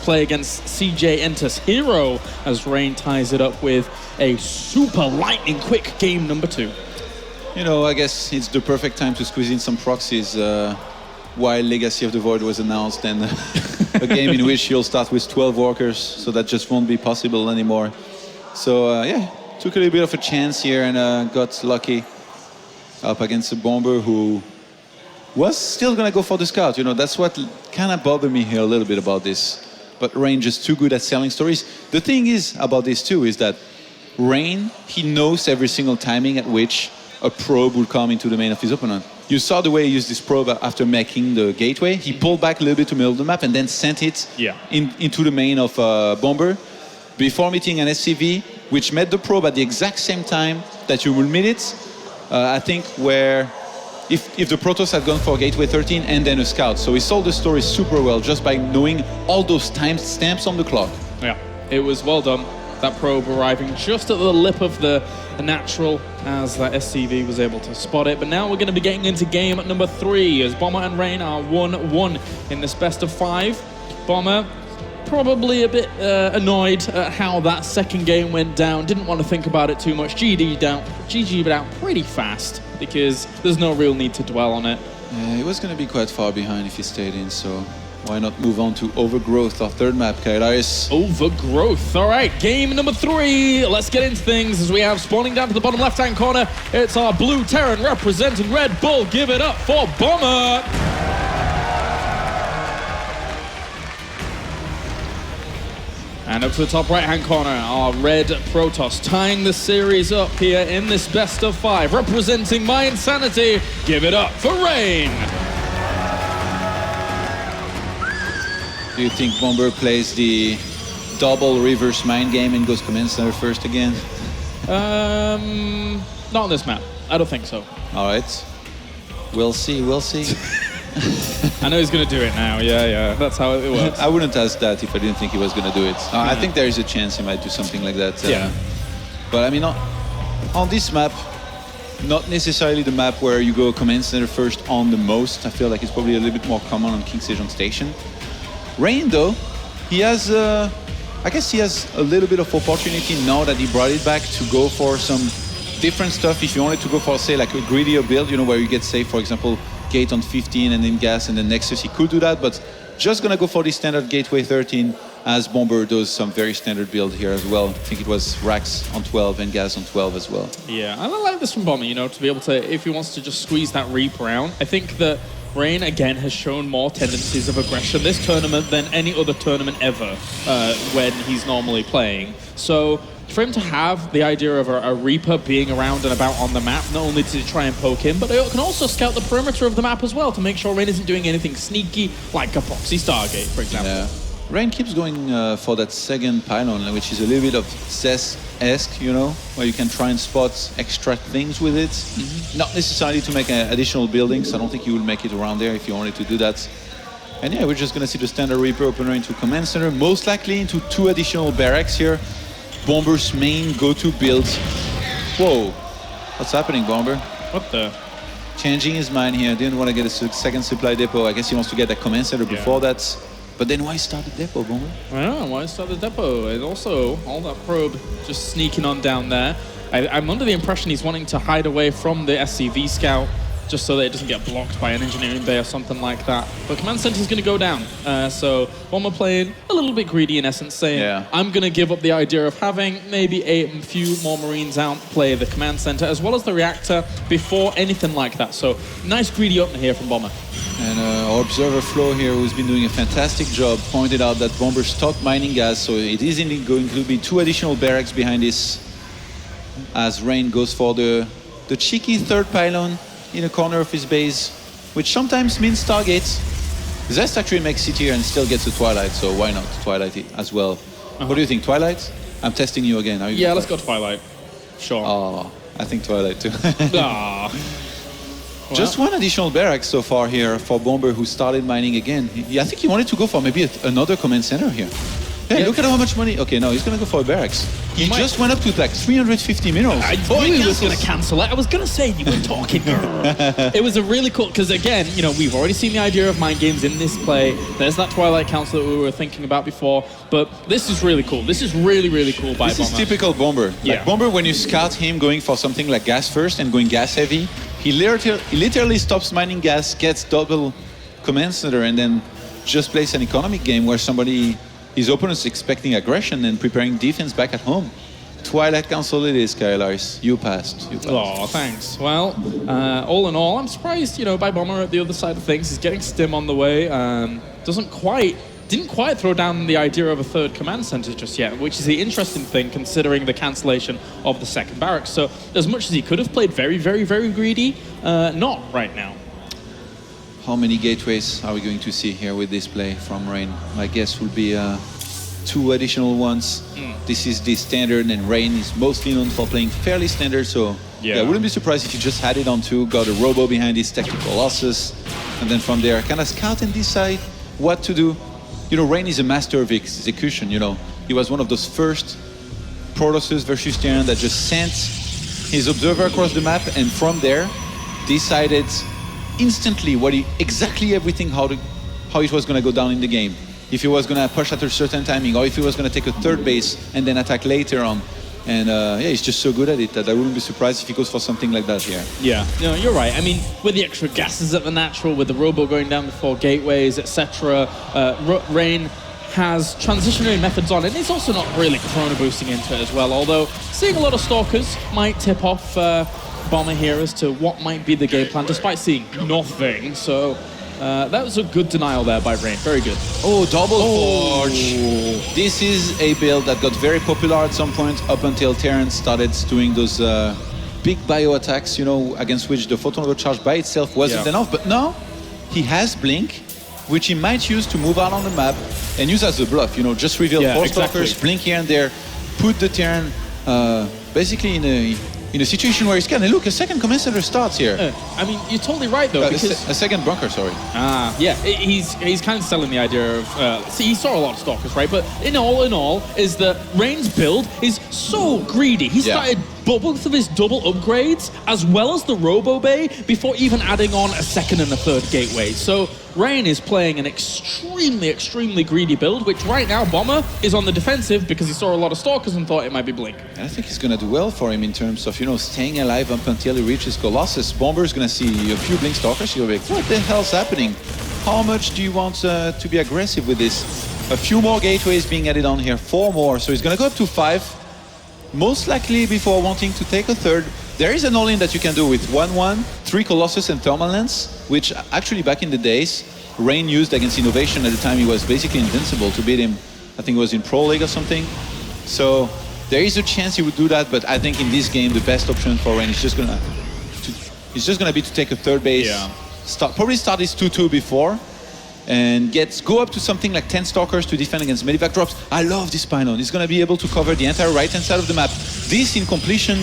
play against CJ Entus Hero as Rain ties it up with a super lightning quick game number 2. You know, I guess it's the perfect time to squeeze in some proxies while Legacy of the Void was announced, and a game in which you'll start with 12 walkers, so that just won't be possible anymore. So yeah, took a little bit of a chance here and got lucky up against a bomber who was still gonna go for the scout. You know, that's what kind of bothered me here a little bit about this. But Rain just too good at selling stories. The thing is about this too is that Rain, he knows every single timing at which a probe will come into the main of his opponent. You saw the way he used this probe after making the gateway. He pulled back a little bit to middle of the map and then sent it into the main of bomber before meeting an SCV, which met the probe at the exact same time that you will meet it. I think where if the Protoss had gone for Gateway 13 and then a scout. So he sold the story super well just by knowing all those timestamps on the clock. Yeah, it was well done. That probe arriving just at the lip of the natural as that SCV was able to spot it. But now we're going to be getting into game number 3 as Bomber and Rain are 1-1 in this best of 5. Bomber probably a bit annoyed at how that second game went down. Didn't want to think about it too much. GG'd out pretty fast because there's no real need to dwell on it. Yeah, he was going to be quite far behind if he stayed in, so why not move on to Overgrowth, our third map, Kailaris? Overgrowth. All right, game number 3. Let's get into things as we have spawning down to the bottom left-hand corner. It's our blue Terran representing Red Bull. Give it up for Bomber. And up to the top right-hand corner, our red Protoss, tying the series up here in this best of 5. Representing My Insanity, give it up for Rain. Do you think Bomber plays the double reverse mind game and goes command center first again? Not on this map. I don't think so. All right. We'll see, we'll see. I know he's going to do it now. Yeah, that's how it works. I wouldn't ask that if I didn't think he was going to do it. I think there is a chance he might do something like that. Yeah. But I mean, on this map, not necessarily the map where you go command center first on the most. I feel like it's probably a little bit more common on King Stage on Station. Rain, though, he has, I guess he has a little bit of opportunity now that he brought it back to go for some different stuff. If you wanted to go for, say, like a greedier build, you know, where you get, say, for example, Gate on 15 and then Gas and then Nexus, he could do that, but just gonna go for the standard Gateway 13 as Bomber does some very standard build here as well. I think it was Rax on 12 and Gas on 12 as well. Yeah, and I like this from Bomber, you know, to be able to, if he wants to just squeeze that Reap around. I think that Rain, again, has shown more tendencies of aggression this tournament than any other tournament ever when he's normally playing. So for him to have the idea of a Reaper being around and about on the map, not only to try and poke him, but they can also scout the perimeter of the map as well to make sure Rain isn't doing anything sneaky, like a proxy Stargate, for example. Yeah. Rain keeps going for that second pylon, which is a little bit of Zest-esque, you know, where you can try and spot extra things with it. Mm-hmm. Not necessarily to make additional buildings. I don't think you will make it around there if you wanted to do that. And yeah, we're just going to see the standard Reaper opener into command center, most likely into 2 additional barracks here. Bomber's main go-to build. Whoa, what's happening, Bomber? What the? Changing his mind here. Didn't want to get a second supply depot. I guess he wants to get that command center before that. But then why start the depot, Bomber? I don't know, why start the depot? And also, all that probe just sneaking on down there. I'm under the impression he's wanting to hide away from the SCV scout just so that it doesn't get blocked by an engineering bay or something like that. But command center's going to go down. So Bomber playing a little bit greedy in essence, saying, I'm going to give up the idea of having maybe a few more Marines out play the command center as well as the reactor before anything like that. So nice greedy opener here from Bomber. And our observer Flo here, who's been doing a fantastic job, pointed out that Bomber stopped mining gas, so it is indeed going to be 2 additional barracks behind this as Rain goes for the cheeky third pylon in a corner of his base, which sometimes means targets. Zest actually makes it here and still gets a Twilight, so why not Twilight as well? What do you think, Twilight? I'm testing you again. Yeah, let's go Twilight. Sure. Oh, I think Twilight too. Well, just 1 additional barrack so far here for Bomber, who started mining again. I think he wanted to go for maybe another command center here. Hey, look at how much money. Okay, no, he's gonna go for a barracks. He just went up to like 350 minerals. I knew he was going to cancel it. I was going to say, you were talking. It was a really cool, because again, you know, we've already seen the idea of mind games in this play. There's that Twilight Council that we were thinking about before, but this is really cool. This is really, really cool by Bomber. This is typical Bomber. Yeah. Like Bomber, when you scout him going for something like gas first and going gas heavy, he literally stops mining gas, gets double command center, and then just plays an economic game where his opponent's expecting aggression and preparing defense back at home. Twilight Council it is, Kailaris. You passed. Oh, thanks. Well, all in all, I'm surprised, you know, by Bomber at the other side of things. He's getting Stim on the way. Didn't quite throw down the idea of a third command center just yet, which is the interesting thing considering the cancellation of the second barracks. So as much as he could have played very, very, very greedy, not right now. How many gateways are we going to see here with this play from Rain? My guess will be 2 additional ones. This is the standard, and Rain is mostly known for playing fairly standard, so yeah, I wouldn't be surprised if he just had it on 2, got a robo behind his tactical losses, and then from there kind of scout and decide what to do. You know, Rain is a master of execution, you know. He was one of those first Protosses versus Terran that just sent his observer across the map, and from there decided instantly exactly everything how it was going to go down in the game. If he was going to push at a certain timing, or if he was going to take a third base and then attack later on. And yeah, he's just so good at it that I wouldn't be surprised if he goes for something like that here. Yeah, no, you're right. I mean, with the extra gases at the natural, with the robo going down before gateways, etc., Rain has transitionary methods on, and he's also not really chrono boosting into it as well, although seeing a lot of Stalkers might tip off Bomber here as to what might be the game plan, despite seeing nothing. So that was a good denial there by Rain. Very good. Oh, double forge. This is a build that got very popular at some point up until Terran started doing those big bio attacks, you know, against which the photon charge by itself wasn't enough. But now he has Blink, which he might use to move out on the map and use as a bluff, you know, just reveal 4 Stalkers, Blink here and there, put the Terran basically in a situation where he's kind of, look, a second command center starts here. I mean, you're totally right, though. Because a second bunker, sorry. Yeah, he's kind of selling the idea of... see, he saw a lot of Stalkers, right? But in all, is that Rain's build is so greedy. He started both of his double upgrades, as well as the Robo Bay, before even adding on a second and a third gateway. So Rain is playing an extremely, extremely greedy build, which right now Bomber is on the defensive because he saw a lot of Stalkers and thought it might be Blink. And I think he's going to do well for him in terms of, you know, staying alive up until he reaches Colossus. Bomber is going to see a few Blink Stalkers. He'll be like, what the hell's happening? How much do you want to be aggressive with this? A few more gateways being added on here, 4 more. So he's going to go up to 5. Most likely before wanting to take a third. There is an all-in that you can do with 1-1, 3 Colossus and Thermal Lens, which actually back in the days, Rain used against Innovation. At the time he was basically invincible to beat him. I think it was in Pro League or something. So there is a chance he would do that, but I think in this game the best option for Rain is just gonna be to take a third base. Probably start his 2-2 before, and go up to something like 10 Stalkers to defend against Medivac drops. I love this pylon. He's going to be able to cover the entire right-hand side of the map. This in completion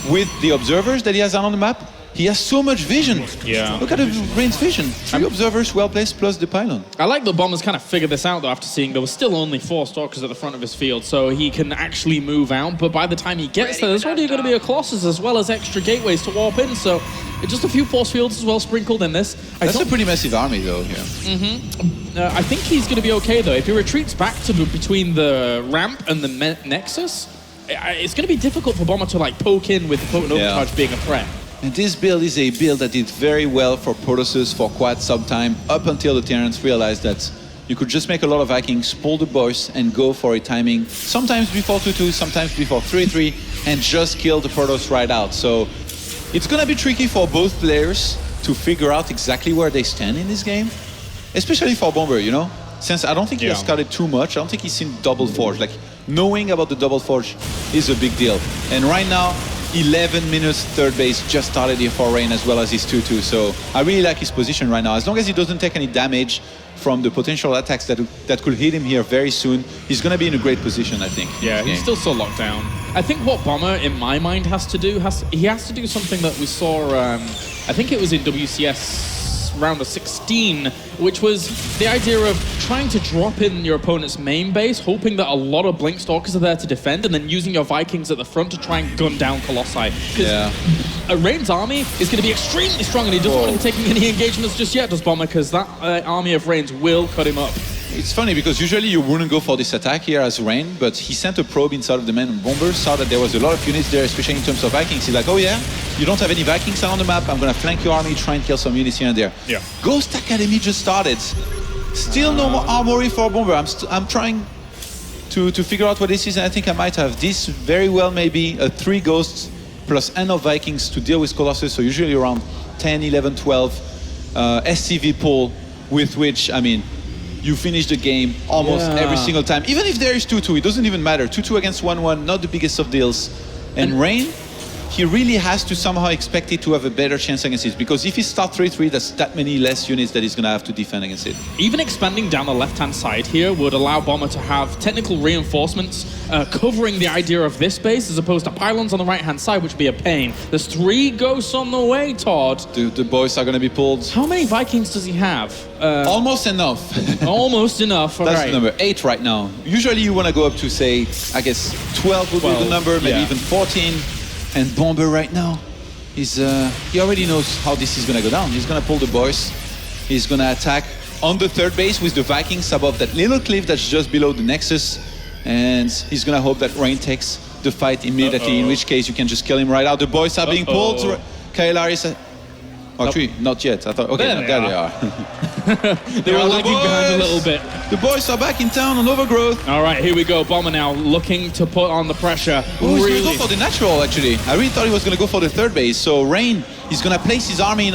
with the observers that he has on the map. He has so much vision. Yeah. Look at Rain's vision. 3 observers well placed plus the pylon. I like the Bombers kind of figured this out though after seeing there was still only 4 Stalkers at the front of his field, so he can actually move out. But by the time he gets there, there's already going to be a Colossus as well as extra gateways to warp in. So just a few force fields as well sprinkled in this. That's a pretty massive army though here. I think he's going to be okay though. If he retreats back to between the ramp and the Nexus, it's going to be difficult for Bomber to like poke in with the potent overcharge being a threat. And this build is a build that did very well for Protosses for quite some time, up until the Terrans realized that you could just make a lot of Vikings, pull the boys, and go for a timing, sometimes before 2-2, sometimes before 3-3, and just kill the Protoss right out. So it's going to be tricky for both players to figure out exactly where they stand in this game, especially for Bomber, you know? Since I don't think he has scouted too much, I don't think he's seen Double Forge. Like, knowing about the Double Forge is a big deal. And right now, 11 minutes third base just started here for Rain as well as his 2-2. So I really like his position right now. As long as he doesn't take any damage from the potential attacks that could hit him here very soon, he's going to be in a great position, I think. Yeah, he's still so locked down. I think what Bomber, in my mind, has to do something that we saw, I think it was in WCS last round of 16, which was the idea of trying to drop in your opponent's main base, hoping that a lot of Blink Stalkers are there to defend, and then using your Vikings at the front to try and gun down Colossi. Because Rain's army is going to be extremely strong, and he doesn't want him taking any engagements just yet, does Bomber, because that army of Rain's will cut him up. It's funny because usually you wouldn't go for this attack here as Rain, but he sent a probe inside of the main, and Bomber saw that there was a lot of units there, especially in terms of Vikings. He's like, oh yeah, you don't have any Vikings on the map, I'm going to flank your army, try and kill some units here and there. Yeah. Ghost Academy just started. Still no more armory for Bomber. I'm trying to figure out what this is, and I think I might have this very well maybe a 3 Ghosts plus enough Vikings to deal with Colossus, so usually around 10, 11, 12 SCV pool, with which, I mean, you finish the game almost every single time. Even if there is 2-2, it doesn't even matter. 2-2 against 1-1, not the biggest of deals. And Rain, he really has to somehow expect it to have a better chance against it, because if he starts 3-3, that's that many less units that he's going to have to defend against it. Even expanding down the left-hand side here would allow Bomber to have technical reinforcements covering the idea of this base, as opposed to pylons on the right-hand side, which would be a pain. There's 3 Ghosts on the way, Todd. The boys are going to be pulled. How many Vikings does he have? Almost enough. Almost enough, That's the number, 8 right now. Usually you want to go up to, say, I guess 12 would be the number, maybe even 14. And Bomber right now, he already knows how this is going to go down. He's going to pull the boys. He's going to attack on the third base with the Vikings above that little cliff that's just below the Nexus. And he's going to hope that Rain takes the fight immediately, in which case you can just kill him right out. The boys are being pulled. Kaelaris... Actually, not yet. I thought, okay, there they are. They were lagging behind a little bit. The boys are back in town on Overgrowth. All right, here we go. Bomber now looking to put on the pressure. Oh, he's going to go for the natural, actually. I really thought he was going to go for the third base. So Rain, he's going to place his army in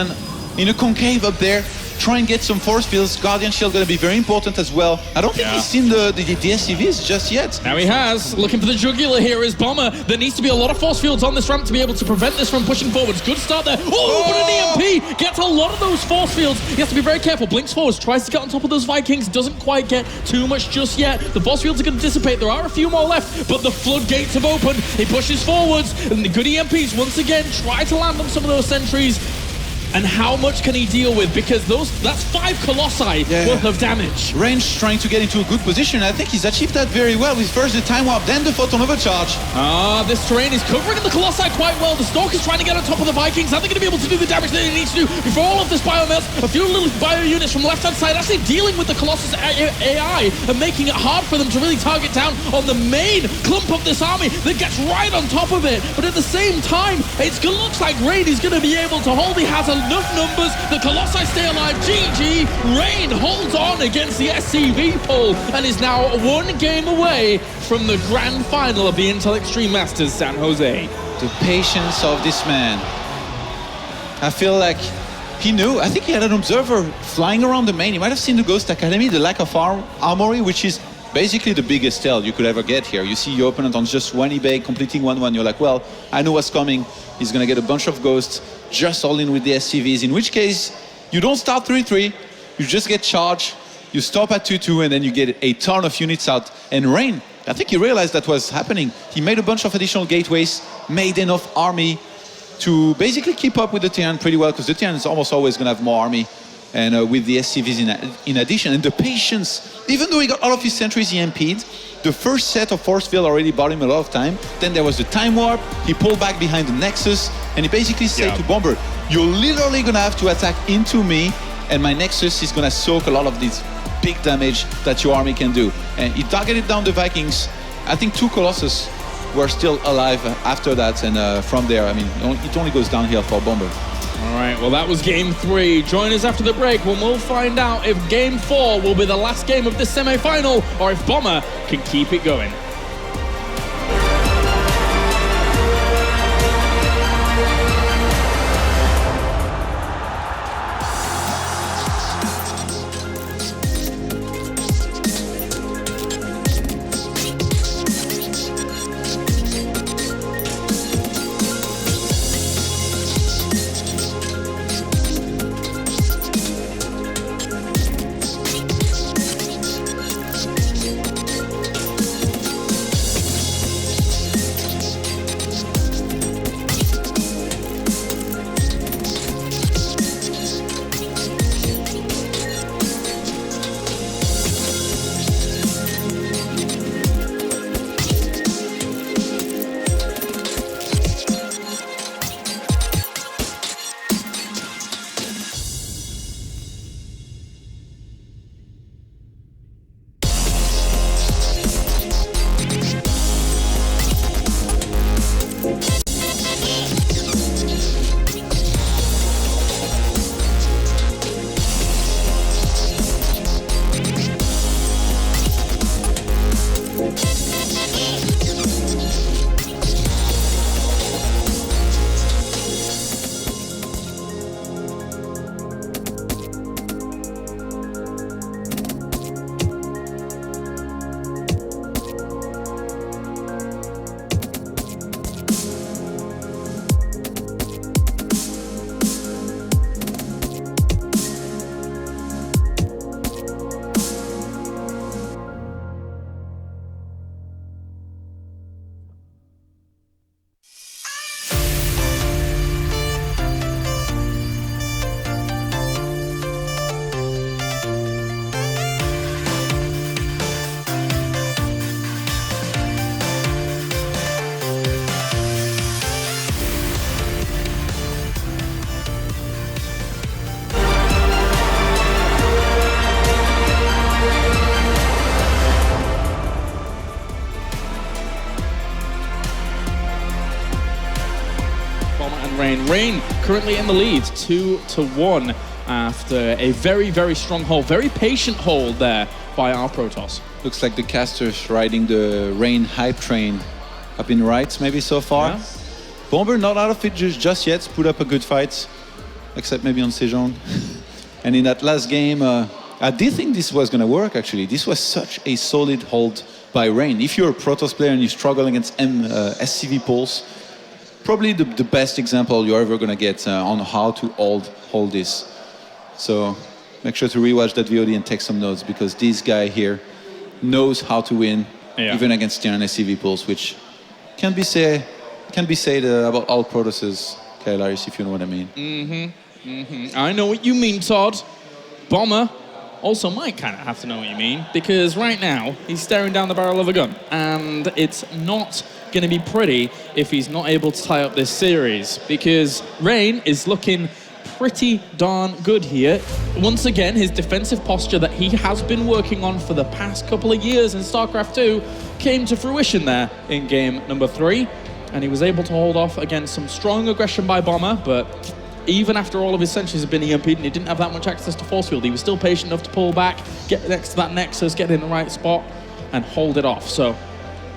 a concave up there, try and get some force fields. Guardian Shield going to be very important as well. I don't think he's seen the SCVs just yet. Now he has. Looking for the jugular here is Bomber. There needs to be a lot of force fields on this ramp to be able to prevent this from pushing forwards. Good start there. Oh, but an EMP gets a lot of those force fields. He has to be very careful. Blinks forwards, tries to get on top of those Vikings. Doesn't quite get too much just yet. The force fields are going to dissipate. There are a few more left, but the floodgates have opened. He pushes forwards, and the good EMPs once again try to land on some of those sentries. And how much can he deal with? Because that's 5 Colossi worth of damage. Range trying to get into a good position. I think he's achieved that very well with first the time warp, then the photon overcharge. This terrain is covering the Colossi quite well. The Stalker's trying to get on top of the Vikings. Are they going to be able to do the damage that he needs to do before all of this biomass? A few little bio units from the left-hand side actually dealing with the Colossus AI and making it hard for them to really target down on the main clump of this army that gets right on top of it. But at the same time, it looks like Rain is going to be able to hold. He has enough numbers. The Colossi stay alive. GG. Rain holds on against the SCV pool and is now 1 game away from the grand final of the Intel Extreme Masters San Jose. The patience of this man. I feel like he knew. I think he had an observer flying around the main. He might have seen the Ghost Academy, the lack of armory, which is basically the biggest tell you could ever get here. You see your opponent on just 1 eBay completing 1-1. You're like, well, I know what's coming. He's going to get a bunch of ghosts, just all in with the SCVs, in which case you don't start 3-3, you just get charged, you stop at 2-2, and then you get a ton of units out. And Rain, I think he realized that was happening. He made a bunch of additional gateways, made enough army to basically keep up with the Terran pretty well, because the Terran is almost always going to have more army, and with the SCVs in addition. And the patience, even though he got all of his sentries EMP'd, the first set of force field already bought him a lot of time. Then there was the time warp, he pulled back behind the Nexus, and he basically said to Bomber, you're literally gonna have to attack into me, and my Nexus is gonna soak a lot of this big damage that your army can do. And he targeted down the Vikings. I think 2 Colossus were still alive after that, and from there, I mean, it only goes downhill for Bomber. All right, well, that was game 3. Join us after the break when we'll find out if game 4 will be the last game of this semi-final, or if Bomber can keep it going. from Rain. Rain currently in the lead, 2-1 after a very, very strong hold, very patient hold there by our Protoss. Looks like the casters riding the Rain hype train have been right maybe so far. Yeah. Bomber not out of it just yet, put up a good fight, except maybe on Sejong. And in that last game, I did think this was going to work actually. This was such a solid hold by Rain. If you're a Protoss player and you struggle against SCV pulls, probably the best example you're ever going to get on how to hold this. So make sure to rewatch that VOD and take some notes, because this guy here knows how to win, even against Terran SCV pulls, which can be said about all Protosses, Kailaris, if you know what I mean. I know what you mean, Todd. Bomber also might kind of have to know what you mean, because right now he's staring down the barrel of a gun, and it's not going to be pretty if he's not able to tie up this series, because Rain is looking pretty darn good here. Once again, his defensive posture that he has been working on for the past couple of years in StarCraft 2 came to fruition there in game number 3, and he was able to hold off against some strong aggression by Bomber, but even after all of his sentries had been EMP'd and he didn't have that much access to force field, he was still patient enough to pull back, get next to that Nexus, get in the right spot, and hold it off. So,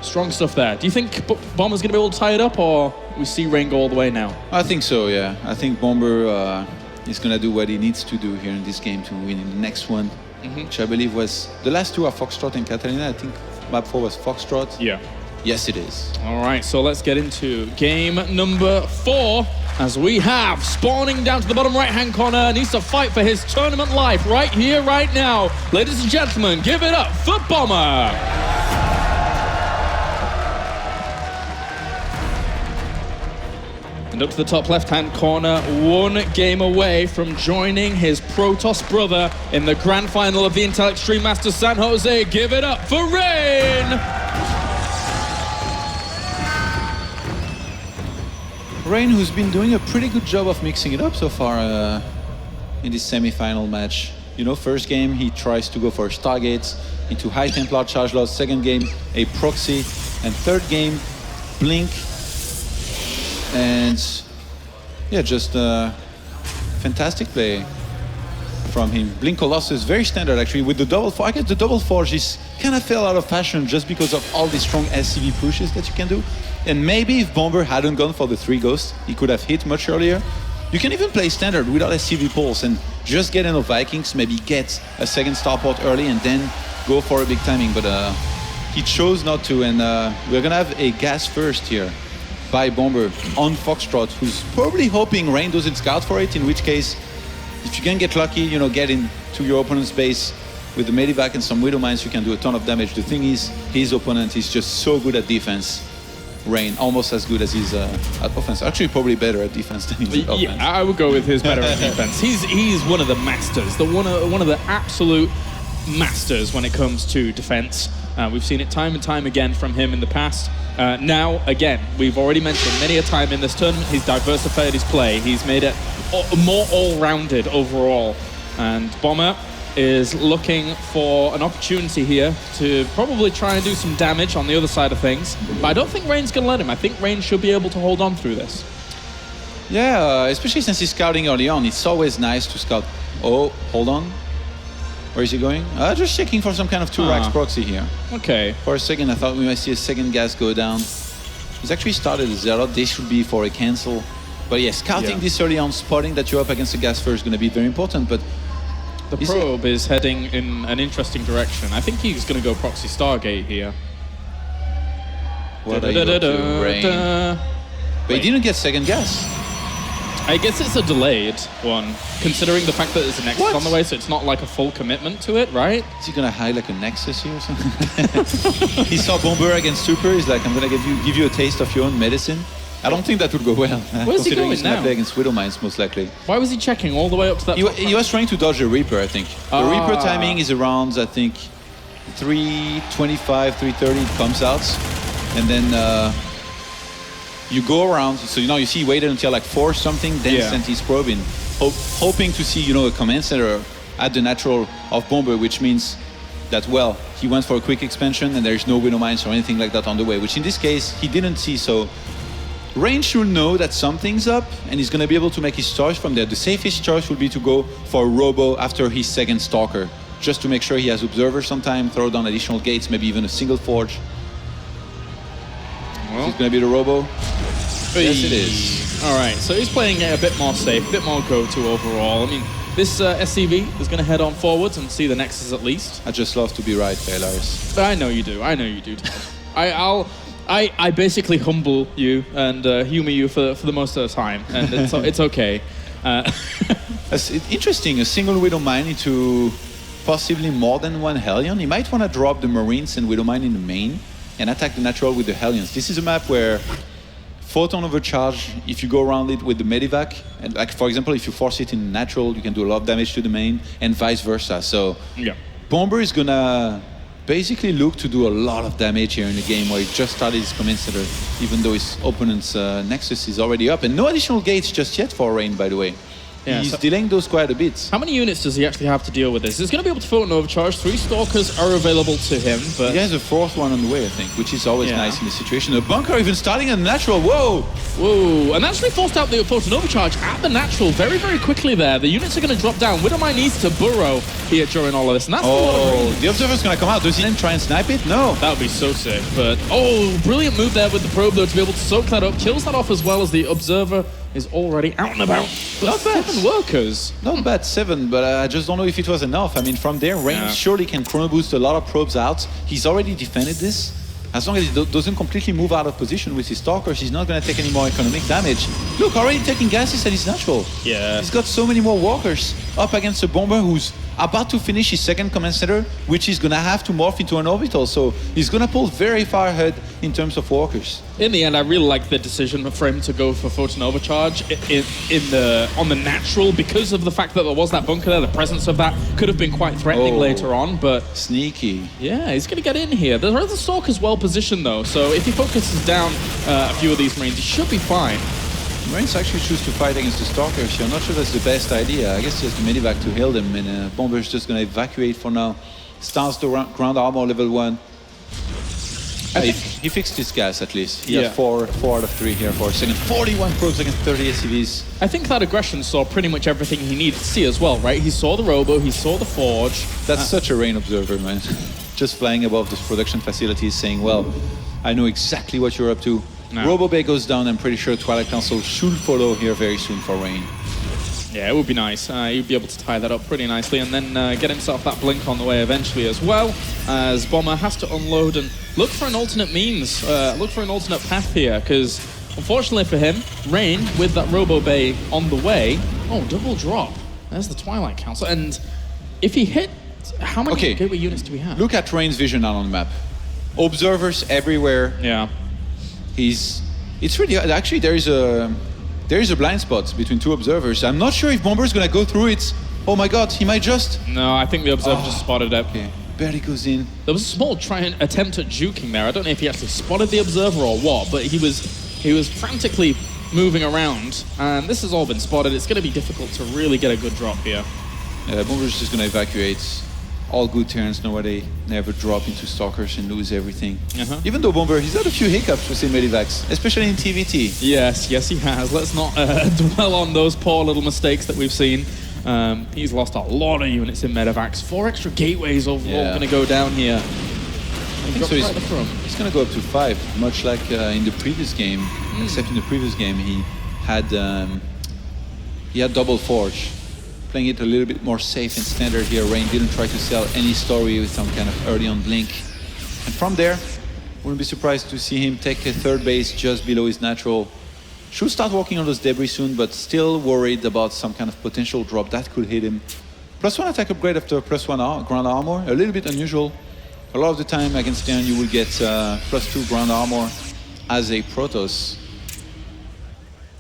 strong stuff there. Do you think Bomber's going to be able to tie it up, or we see Rain go all the way now? I think so, yeah. I think Bomber is going to do what he needs to do here in this game to win in the next one, which I believe was... The last two are Foxtrot and Catalina. I think map 4 was Foxtrot. Yeah. Yes, it is. All right, so let's get into game number 4, as we have spawning down to the bottom right-hand corner, needs to fight for his tournament life right here, right now. Ladies and gentlemen, give it up for Bomber. And up to the top left-hand corner, 1 game away from joining his Protoss brother in the grand final of the Intel Extreme Masters San Jose. Give it up for Rain. Rain, who's been doing a pretty good job of mixing it up so far in this semi-final match. You know, first game he tries to go for Stargates into High Templar charge loss. Second game, a proxy, and third game, Blink. And yeah, just fantastic play from him. Blink Colossus, very standard actually with the double forge. I guess the double forge is kind of fell out of fashion just because of all the strong SCV pushes that you can do. And maybe if Bomber hadn't gone for the 3 ghosts, he could have hit much earlier. You can even play standard without SCV pulse and just get enough Vikings, maybe get a second starport early and then go for a big timing. But he chose not to, and we're gonna have a gas first here by Bomber on Foxtrot, who's probably hoping Rain doesn't scout for it, in which case, if you can get lucky, you know, get into your opponent's base with the Medivac and some Widow Mines, you can do a ton of damage. The thing is, his opponent is just so good at defense. Rain, almost as good as he's at offense. Actually, probably better at defense than he's at offense. Yeah, I would go with his better at defense. He's one of the masters, one of the absolute masters when it comes to defense. We've seen it time and time again from him in the past. Now, again, we've already mentioned many a time in this tournament, he's diversified his play. He's made it more all-rounded overall. And Bomber is looking for an opportunity here to probably try and do some damage on the other side of things. But I don't think Rain's going to let him. I think Rain should be able to hold on through this. Yeah, especially since he's scouting early on. It's always nice to scout. Oh, hold on. Where is he going? Just checking for some kind of 2 racks proxy here. Okay. For a second, I thought we might see a second gas go down. He's actually started a 0. This should be for a cancel. But yeah, scouting this early on, spotting that you're up against a gas first is going to be very important. But the probe is heading in an interesting direction. I think he's going to go proxy Stargate here. What are you up to, Rain? But he didn't get second gas. I guess it's a delayed one, considering the fact that there's a Nexus on the way, so it's not like a full commitment to it, right? Is he gonna hide like a Nexus here or something? He saw Bomber against Super, he's like, I'm gonna give you a taste of your own medicine. I don't think that would go well. Where's he going now? Against Widow Mines, most likely. Why was he checking all the way up to that? He was trying to dodge a Reaper, I think. The Reaper timing is around, I think, 3:25, 3:30 it comes out. And then you go around, so you see he waited until like 4 something, then sent his probe in, hoping to see, a command center at the natural of Bomber, which means that, well, he went for a quick expansion and there's no Widow Mines or anything like that on the way, which in this case, he didn't see, so Rain should know that something's up, and he's going to be able to make his choice from there. The safest choice would be to go for a Robo after his second Stalker, just to make sure he has Observer sometime, throw down additional gates, maybe even a single Forge. Well, Is it going to be the Robo? Yes, it is. All right, so he's playing it a bit more safe, a bit more go-to overall. I mean, this SCV is going to head on forwards and see the Nexus at least. I just love to be right, Lars. I know you do. I know you do. I basically humble you and humor you for the most of the time, and it's okay. It's interesting, a single Widow Mine into possibly more than one Hellion. He might want to drop the Marines and Widow Mine in the main and attack the natural with the Hellions. This is a map where Photon Overcharge, if you go around it with the Medivac, and like for example, if you force it in natural, you can do a lot of damage to the main, and vice versa. So Yeah. Bomber is gonna basically look to do a lot of damage here in the game where he just started his Command Center, even though his opponent's Nexus is already up. And no additional gates just yet for Rain, by the way. Yeah, He's so- delaying those quite a bit. How many units does he actually have to deal with this? He's going to be able to Photon Overcharge. 3 Stalkers are available to him, but... He has a fourth one on the way, I think, which is always Yeah. nice in this situation. A bunker even starting a natural. Whoa! Whoa, and actually forced out the Photon Overcharge at the natural very, very quickly there. The units are going to drop down. Widowmine needs to burrow here during all of this, and that's a lot of Oh, range. the Observer's gonna come out. Does he then try and snipe it? No. That would be so sick, but... Oh, brilliant move there with the probe, though, to be able to soak that up. Kills that off as well as the Observer is already out and about. But Not bad. 7 workers. Not bad, 7, but I just don't know if it was enough. I mean, from there, Rain Yeah. surely can chrono boost a lot of probes out. He's already defended this. As long as he doesn't completely move out of position with his Stalkers, he's not going to take any more economic damage. Look, already taking gases at his natural. Yeah. He's got so many more walkers up against a Bomber who's about to finish his second Command Center, which is going to have to morph into an orbital. So he's going to pull very far ahead in terms of walkers. In the end, I really like the decision for him to go for Photon Overcharge on the natural, because of the fact that there was that bunker there. The presence of that could have been quite threatening Oh. later on, but Sneaky. yeah, he's going to get in here. The other Stalker's well positioned though, so if he focuses down a few of these Marines, he should be fine. Marines actually choose to fight against the Stalkers here. I'm not sure that's the best idea. I guess he has the Medivac to heal them, and Bomber's just going to evacuate for now. Starts the ground armor level 1. He fixed his gas at least. He Yeah. had 4 out of 3 here for a second. 41 probes against 30 SCVs. I think that aggression saw pretty much everything he needed to see as well, right? He saw the Robo, he saw the Forge. That's such a Rain observer, man. Just flying above this production facilities saying, well, I know exactly what you're up to. No. Robo Bay goes down. I'm pretty sure Twilight Council should follow here very soon for Rain. Yeah, it would be nice. He'd be able to tie that up pretty nicely and then get himself that blink on the way eventually as well, as Bomber has to unload and look for an alternate means, look for an alternate path here, because unfortunately for him, Rain, with that Robo Bay on the way, oh, double drop. There's the Twilight Council, and if he hit, how many Okay. gateway units do we have? Look at Rain's vision now on the map. Observers everywhere. Yeah. It's really actually there is a blind spot between 2 observers. I'm not sure if Bomber's gonna go through it. Oh my god, he might just. No, I think the Observer just spotted it. Okay, barely goes in. There was a small attempt at juking there. I don't know if he actually spotted the Observer or what, but he was frantically moving around, and this has all been spotted. It's going to be difficult to really get a good drop here. Bomber's just gonna evacuate. All good Terrans know where they never drop into Stalkers and lose everything. Uh-huh. Even though Bomber, he's had a few hiccups with his Medivacs, especially in TvT. Yes, he has. Let's not dwell on those poor little mistakes that we've seen. He's lost a lot of units in Medivacs. 4 extra gateways overall going to go down here. I think so. He's gonna go up to 5, much like in the previous game. Except in the previous game, he had double Forge. Playing it a little bit more safe and standard here. Rain didn't try to sell any story with some kind of early on blink. And from there, wouldn't be surprised to see him take a 3rd base just below his natural. Should start working on those debris soon, but still worried about some kind of potential drop that could hit him. +1 attack upgrade after +1 ground armor, a little bit unusual. A lot of the time against Terran you will get +2 ground armor as a Protoss.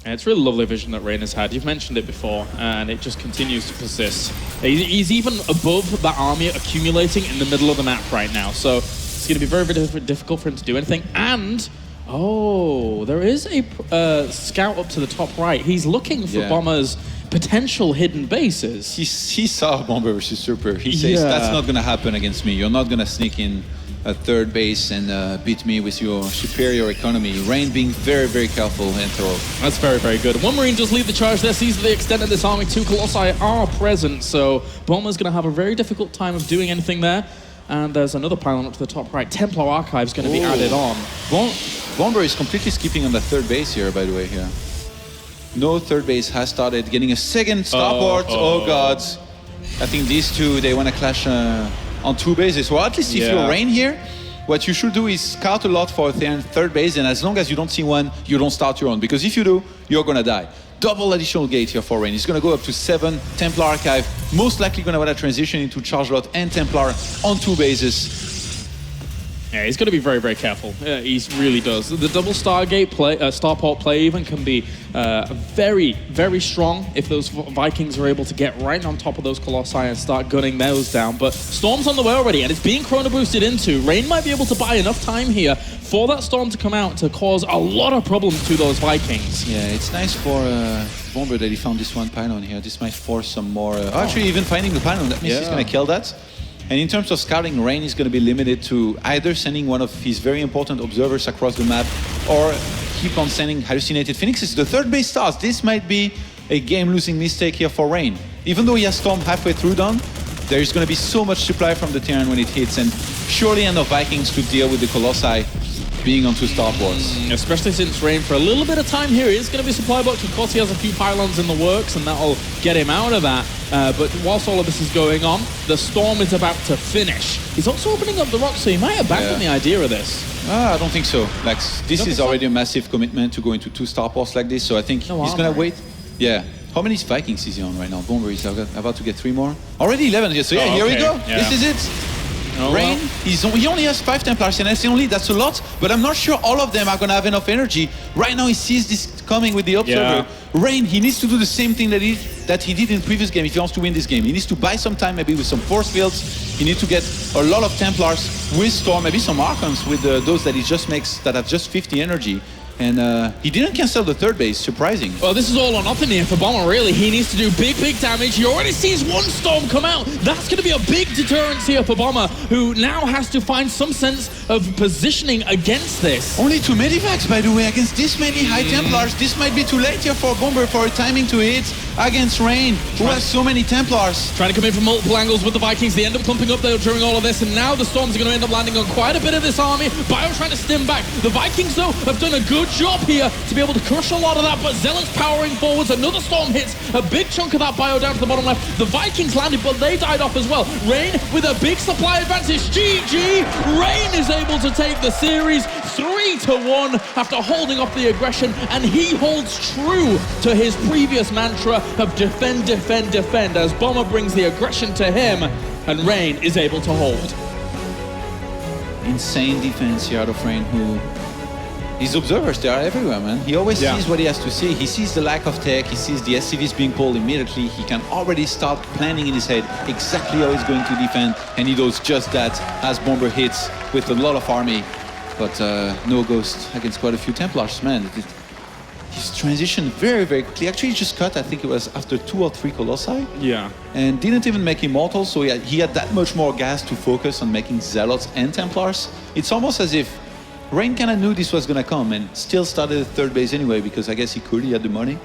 And it's really lovely vision that Rain has had. You've mentioned it before, and it just continues to persist. He's even above that army accumulating in the middle of the map right now, so it's going to be very, very difficult for him to do anything. And, oh, there is a scout up to the top right. He's looking for Bomber's potential hidden bases. He saw Bomber versus Super. He says, that's not going to happen against me. You're not going to sneak in a third base and beat me with your superior economy. Rain being very, very careful and thorough. That's very, very good. One Marine does lead the charge there, sees the extent of this army. 2 Colossi are present, so Bomber's going to have a very difficult time of doing anything there. And there's another pylon up to the top right. Templar Archive's going to be added on. Bomber is completely skipping on the third base here, by the way, here. No third base has started, getting a second starport. Oh God. I think these two, they want to clash on 2 bases. Well, at least if you're Rain here, what you should do is scout a lot for a third base, and as long as you don't see one, you don't start your own. Because if you do, you're going to die. Double additional gate here for Rain. He's going to go up to 7 Templar Archive. Most likely going to want to transition into Charge Lot and Templar on 2 bases. Yeah, he's got to be very, very careful. Yeah, he really does. The double Stargate play, Starport play even can be very, very strong if those Vikings are able to get right on top of those Colossi and start gunning those down. But Storm's on the way already, and it's being chrono boosted into. Rain might be able to buy enough time here for that Storm to come out to cause a lot of problems to those Vikings. Yeah, it's nice for Bomber that he found this one pylon here. This might force some more... Actually, even finding the pylon, that means he's going to kill that. And in terms of scouting, Rain is going to be limited to either sending one of his very important observers across the map or keep on sending hallucinated phoenixes. The third base stars, this might be a game-losing mistake here for Rain. Even though he has Storm halfway through done, there is going to be so much supply from the Terran when it hits, and surely enough Vikings to deal with the Colossi being onto starports. Especially since Rain, for a little bit of time here, is going to be supply boxed. Of course, he has a few pylons in the works, and that'll get him out of that. But whilst all of this is going on, the Storm is about to finish. He's also opening up the rocks, so he might abandon the idea of this. I don't think so. Like, this is already a massive commitment to go into 2 starports like this, so I think he's going to wait. Yeah. How many Vikings is he on right now? Bomber is about to get 3 more. Already 11. So yeah, here we go. Yeah. This is it. Rain, he only has 5 Templars, and that's a lot, but I'm not sure all of them are going to have enough energy. Right now he sees this coming with the Observer. Rain, he needs to do the same thing that he did in previous game if he wants to win this game. He needs to buy some time, maybe with some force fields. He needs to get a lot of Templars with Storm, maybe some Archons with those that he just makes that have just 50 energy. And he didn't cancel the third base, surprising. Well, this is all or nothing here for Bomber, really. He needs to do big, big damage. He already sees 1 Storm come out. That's going to be a big deterrence here for Bomber, who now has to find some sense of positioning against this. Only 2 Medivacs, by the way, against this many High Templars. This might be too late here for Bomber for a timing to hit against Rain, who has so many Templars. Trying to come in from multiple angles with the Vikings. They end up clumping up there during all of this, and now the Storms are going to end up landing on quite a bit of this army. Bio trying to stem back. The Vikings, though, have done a good job here to be able to crush a lot of that, but Zealot's powering forwards. Another Storm hits a big chunk of that Bio down to the bottom left. The Vikings landed, but they died off as well. Rain with a big supply advantage. GG! Rain is able to take the series 3-1 after holding off the aggression, and he holds true to his previous mantra of defend, defend, defend, as Bomber brings the aggression to him, and Rain is able to hold. Insane defense here out of Rain, who... His observers, they are everywhere, man. He always sees what he has to see. He sees the lack of tech, he sees the SCVs being pulled immediately. He can already start planning in his head exactly how he's going to defend, and he does just that as Bomber hits with a lot of army. But no Ghost against quite a few Templars, man. He's transitioned very, very quickly. Actually, he just cut, I think it was after 2 or 3 Colossi. Yeah. And didn't even make Immortal, so he had that much more gas to focus on making Zealots and Templars. It's almost as if Rain kind of knew this was going to come and still started at third base anyway, because I guess he had the money.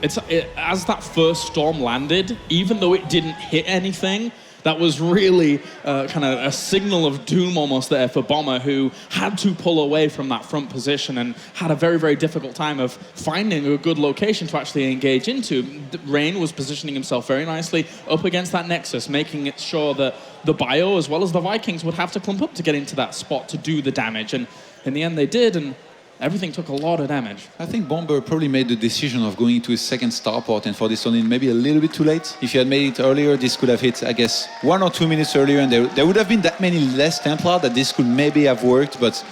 As that first Storm landed, even though it didn't hit anything, that was really kind of a signal of doom almost there for Bomber, who had to pull away from that front position and had a very, very difficult time of finding a good location to actually engage into. Rain was positioning himself very nicely up against that Nexus, making it sure that the Bio as well as the Vikings would have to clump up to get into that spot to do the damage. And in the end they did, and everything took a lot of damage. I think Bomber probably made the decision of going into his second starport, and for this one, maybe a little bit too late. If he had made it earlier, this could have hit, I guess, 1 or 2 minutes earlier, and there would have been that many less Templar that this could maybe have worked. But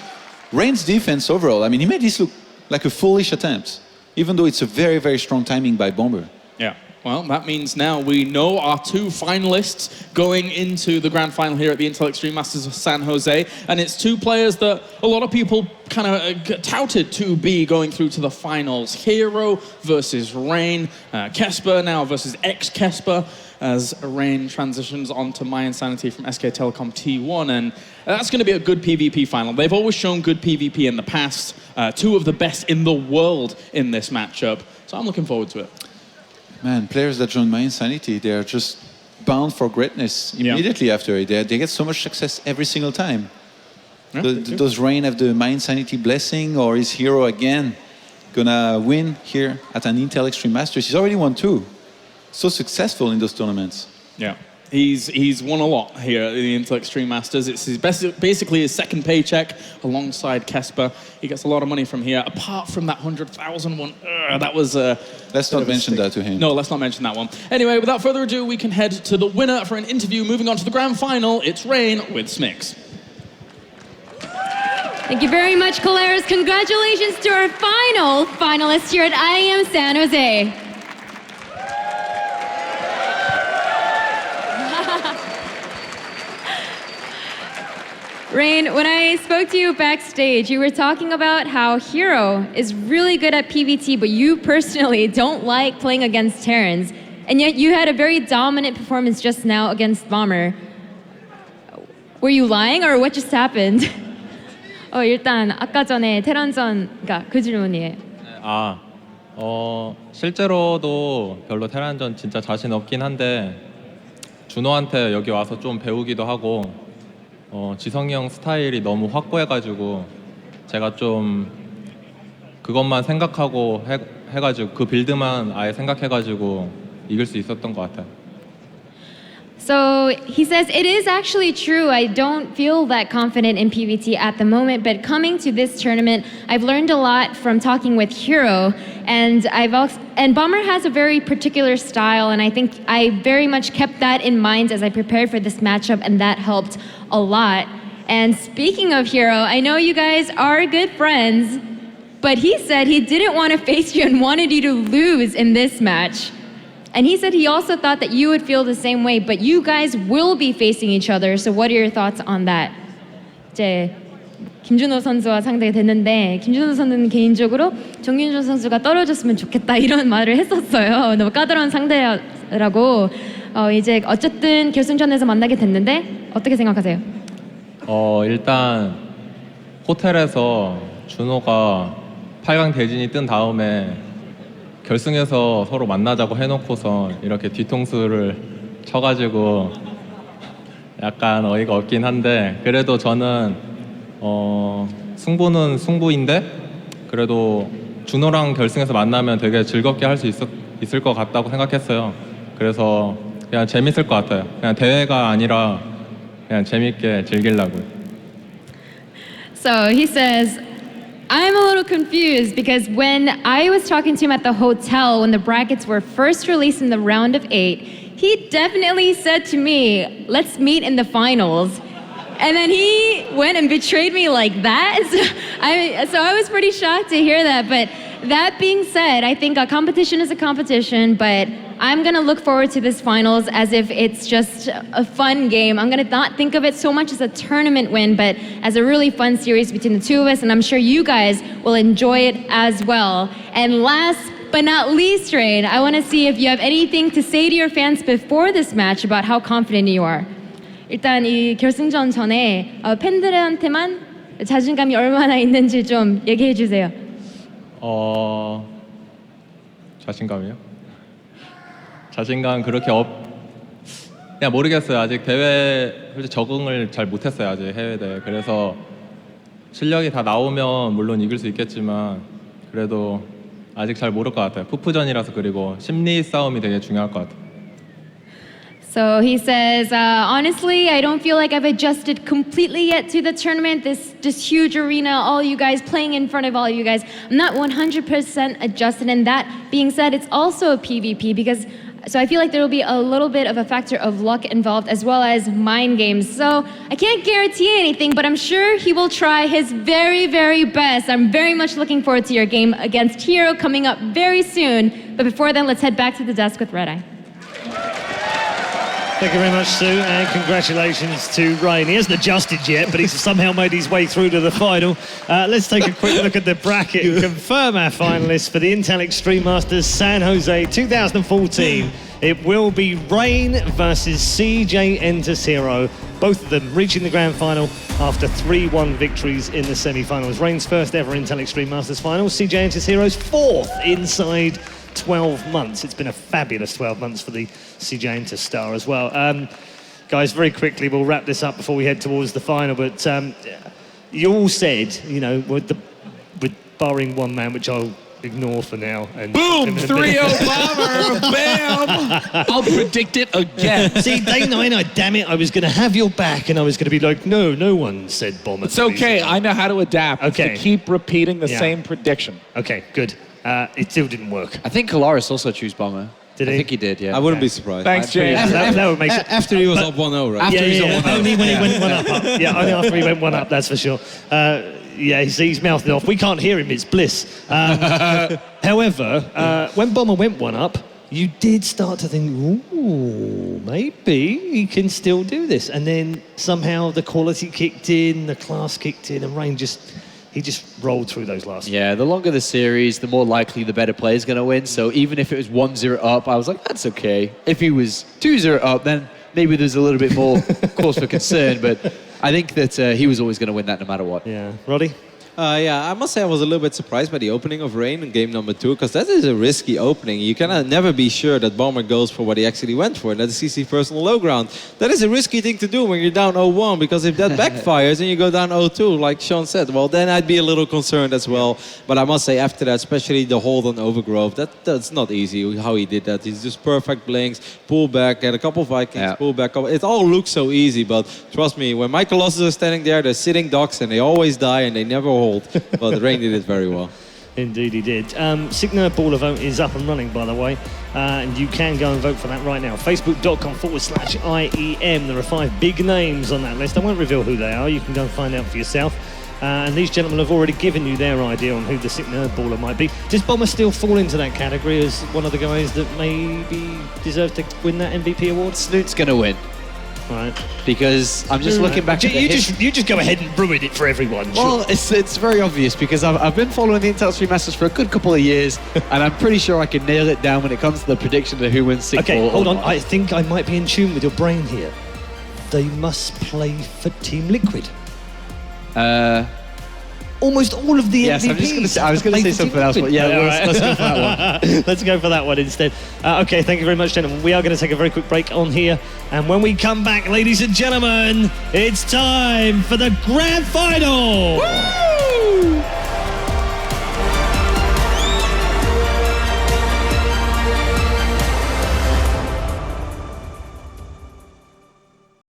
Rain's defense overall, I mean, he made this look like a foolish attempt, even though it's a very, very strong timing by Bomber. Yeah. Well, that means now we know our two finalists going into the grand final here at the Intel Extreme Masters of San Jose. And it's two players that a lot of people kind of touted to be going through to the finals. Hero versus Rain. Kesper now versus ex-Kesper as Rain transitions onto My Insanity from SK Telecom T1. And that's going to be a good PvP final. They've always shown good PvP in the past. Two of the best in the world in this matchup. So I'm looking forward to it. Man, players that join My Insanity, they are just bound for greatness immediately after it. They get so much success every single time. Yeah, Does Rain have the My Insanity blessing, or is Hero again gonna win here at an Intel Extreme Masters? He's already won 2. So successful in those tournaments. Yeah. He's won a lot here at the Intel Extreme Masters. It's basically his second paycheck alongside Kesper. He gets a lot of money from here. Apart from that 100,000 one, that was let's not mention that to him. No, let's not mention that one. Anyway, without further ado, we can head to the winner for an interview. Moving on to the grand final, it's Rain with Smix. Thank you very much, Caleras. Congratulations to our final finalist here at IEM San Jose. Rain, when I spoke to you backstage, you were talking about how Hero is really good at PvT, but you personally don't like playing against Terrans. And yet you had a very dominant performance just now against Bomber. Were you lying or what just happened? 일단 아까 전에 테란전가 그 질문이에요. 실제로도 별로 테란전 진짜 자신 없긴 한데 준호한테 여기 와서 좀 배우기도 하고 지성이 형 스타일이 너무 확고해가지고 제가 좀 그것만 생각하고 해가지고 그 빌드만 아예 생각해가지고 이길 수 있었던 것 같아요. So he says, it is actually true. I don't feel that confident in PvT at the moment, but coming to this tournament, I've learned a lot from talking with Hero, and Bomber has a very particular style, and I think I very much kept that in mind as I prepared for this matchup, and that helped a lot. And speaking of Hero, I know you guys are good friends, but he said he didn't want to face you and wanted you to lose in this match. And he said he also thought that you would feel the same way, but you guys will be facing each other. So what are your thoughts on that? 이제 김준호 선수와 상대가 됐는데 김준호 선수는 개인적으로 정윤준 선수가 떨어졌으면 좋겠다 이런 말을 했었어요. 너무 까다로운 상대라고. 이제 어쨌든 결승전에서 만나게 됐는데 어떻게 생각하세요? 일단 호텔에서 준호가 8강 대진이 뜬 다음에 결승에서 서로 만나자고 해놓고서 이렇게 뒤통수를 쳐가지고 약간 어이가 없긴 한데 그래도 저는 승부는 승부인데 그래도 준호랑 결승에서 만나면 되게 즐겁게 할 수 있을 것 같다고 생각했어요. 그래서 그냥 재밌을 것 같아요. 그냥 대회가 아니라 그냥 재밌게 즐기려고요. So he says, I'm a little confused because when I was talking to him at the hotel when the brackets were first released in the round of 8, he definitely said to me, let's meet in the finals. And then he went and betrayed me like that. So I was pretty shocked to hear that. But that being said, I think a competition is a competition, but I'm going to look forward to this finals as if it's just a fun game. I'm going to not think of it so much as a tournament win, but as a really fun series between the two of us, and I'm sure you guys will enjoy it as well. And last but not least, Rain, I want to see if you have anything to say to your fans before this match about how confident you are. 일단 이 결승전 전에 팬들한테만 자신감이 얼마나 있는지 좀 얘기해 주세요. 자신감이요? 자신감 그렇게 그냥 모르겠어요. 아직 대회 솔직히 적응을 잘 못했어요. 아직 해외 대회. 그래서 실력이 다 나오면 물론 이길 수 있겠지만 그래도 아직 잘 모를 것 같아요. 푸푸전이라서 그리고 심리 싸움이 되게 중요할 것 같아요. So he says, honestly, I don't feel like I've adjusted completely yet to the tournament. This huge arena, all you guys playing in front of all you guys. I'm not 100% adjusted. And that being said, it's also a PvP because So I feel like there will be a little bit of a factor of luck involved as well as mind games. So I can't guarantee anything, but I'm sure he will try his very, very best. I'm very much looking forward to your game against Hero coming up very soon. But before then, let's head back to the desk with Red Eye. Thank you very much, Sue, and congratulations to Rain. He hasn't adjusted yet, but he's somehow made his way through to the final. Let's take a quick look at the bracket and confirm our finalists for the Intel Extreme Masters San Jose 2014. It will be Rain versus CJ Enters Hero, both of them reaching the grand final after 3-1 victories in the semi-finals. Rain's first ever Intel Extreme Masters final, CJ Enters Hero's fourth inside 12 months. It's been a fabulous 12 months for the CJ Enters star as well. Guys, very quickly, we'll wrap this up before we head towards the final, but you all said, you know, with barring one man, which I'll ignore for now. And boom! 3-0 Bomber! Bam! I'll predict it again. See, day 9, damn it, I was going to have your back and I was going to be like, no one said Bomber. It's okay, I know how to adapt. Okay. To keep repeating the same prediction. Okay, good. It still didn't work. I think Kalaris also chose Bomber. Did he? I think he did, yeah. I wouldn't be surprised. Thanks, James. That would make sense. After he was up 1-0, right? After he was up 1-0. Only when he went 1-up. Yeah, only after he went 1-up, that's for sure. Yeah, he's mouthed it off. We can't hear him, it's bliss. However, when Bomber went 1-up, you did start to think, ooh, maybe he can still do this. And then somehow the quality kicked in, the class kicked in, and Rain just rolled through those last. Yeah, the longer the series, the more likely the better player is going to win. So even if it was 1-0 up, I was like, that's okay. If he was 2-0 up, then maybe there's a little bit more cause for concern. But I think that he was always going to win that no matter what. Yeah. Roddy? Yeah, I must say I was a little bit surprised by the opening of Rain in game number 2, because that is a risky opening. You cannot never be sure that Bomber goes for what he actually went for, and that's CC personal low ground. That is a risky thing to do when you're down 0-1, because if that backfires and you go down 0-2, like Sean said, well, then I'd be a little concerned as well. But I must say after that, especially the hold on Overgrowth, that's not easy how he did that. He's just perfect blinks, pull back, get a couple Vikings, pull back. It all looks so easy, but trust me, when my Colossus are standing there, they're sitting ducks and they always die and they never hold. But Rain did it very well. Indeed he did. Sick Nerd Baller vote is up and running, by the way. And you can go and vote for that right now. Facebook.com/IEM. There are 5 big names on that list. I won't reveal who they are. You can go and find out for yourself. And these gentlemen have already given you their idea on who the Sick Nerd Baller might be. Does Bomber still fall into that category as one of the guys that maybe deserves to win that MVP award? Snoot's going to win. Right. Because I'm just looking back at you just go ahead and ruin it for everyone. Well, sure. it's very obvious because I've been following the Intel Extreme Masters for a good couple of years, and I'm pretty sure I can nail it down when it comes to the prediction of who wins Sick Okay, Ball. hold on. I think I might be in tune with your brain here. They must play for Team Liquid. Almost all of the MVPs. I was going to say something else, but yeah, let's go for that one. Let's go for that one instead. Okay, thank you very much, gentlemen. We are going to take a very quick break on here. And when we come back, ladies and gentlemen, it's time for the grand final. Woo!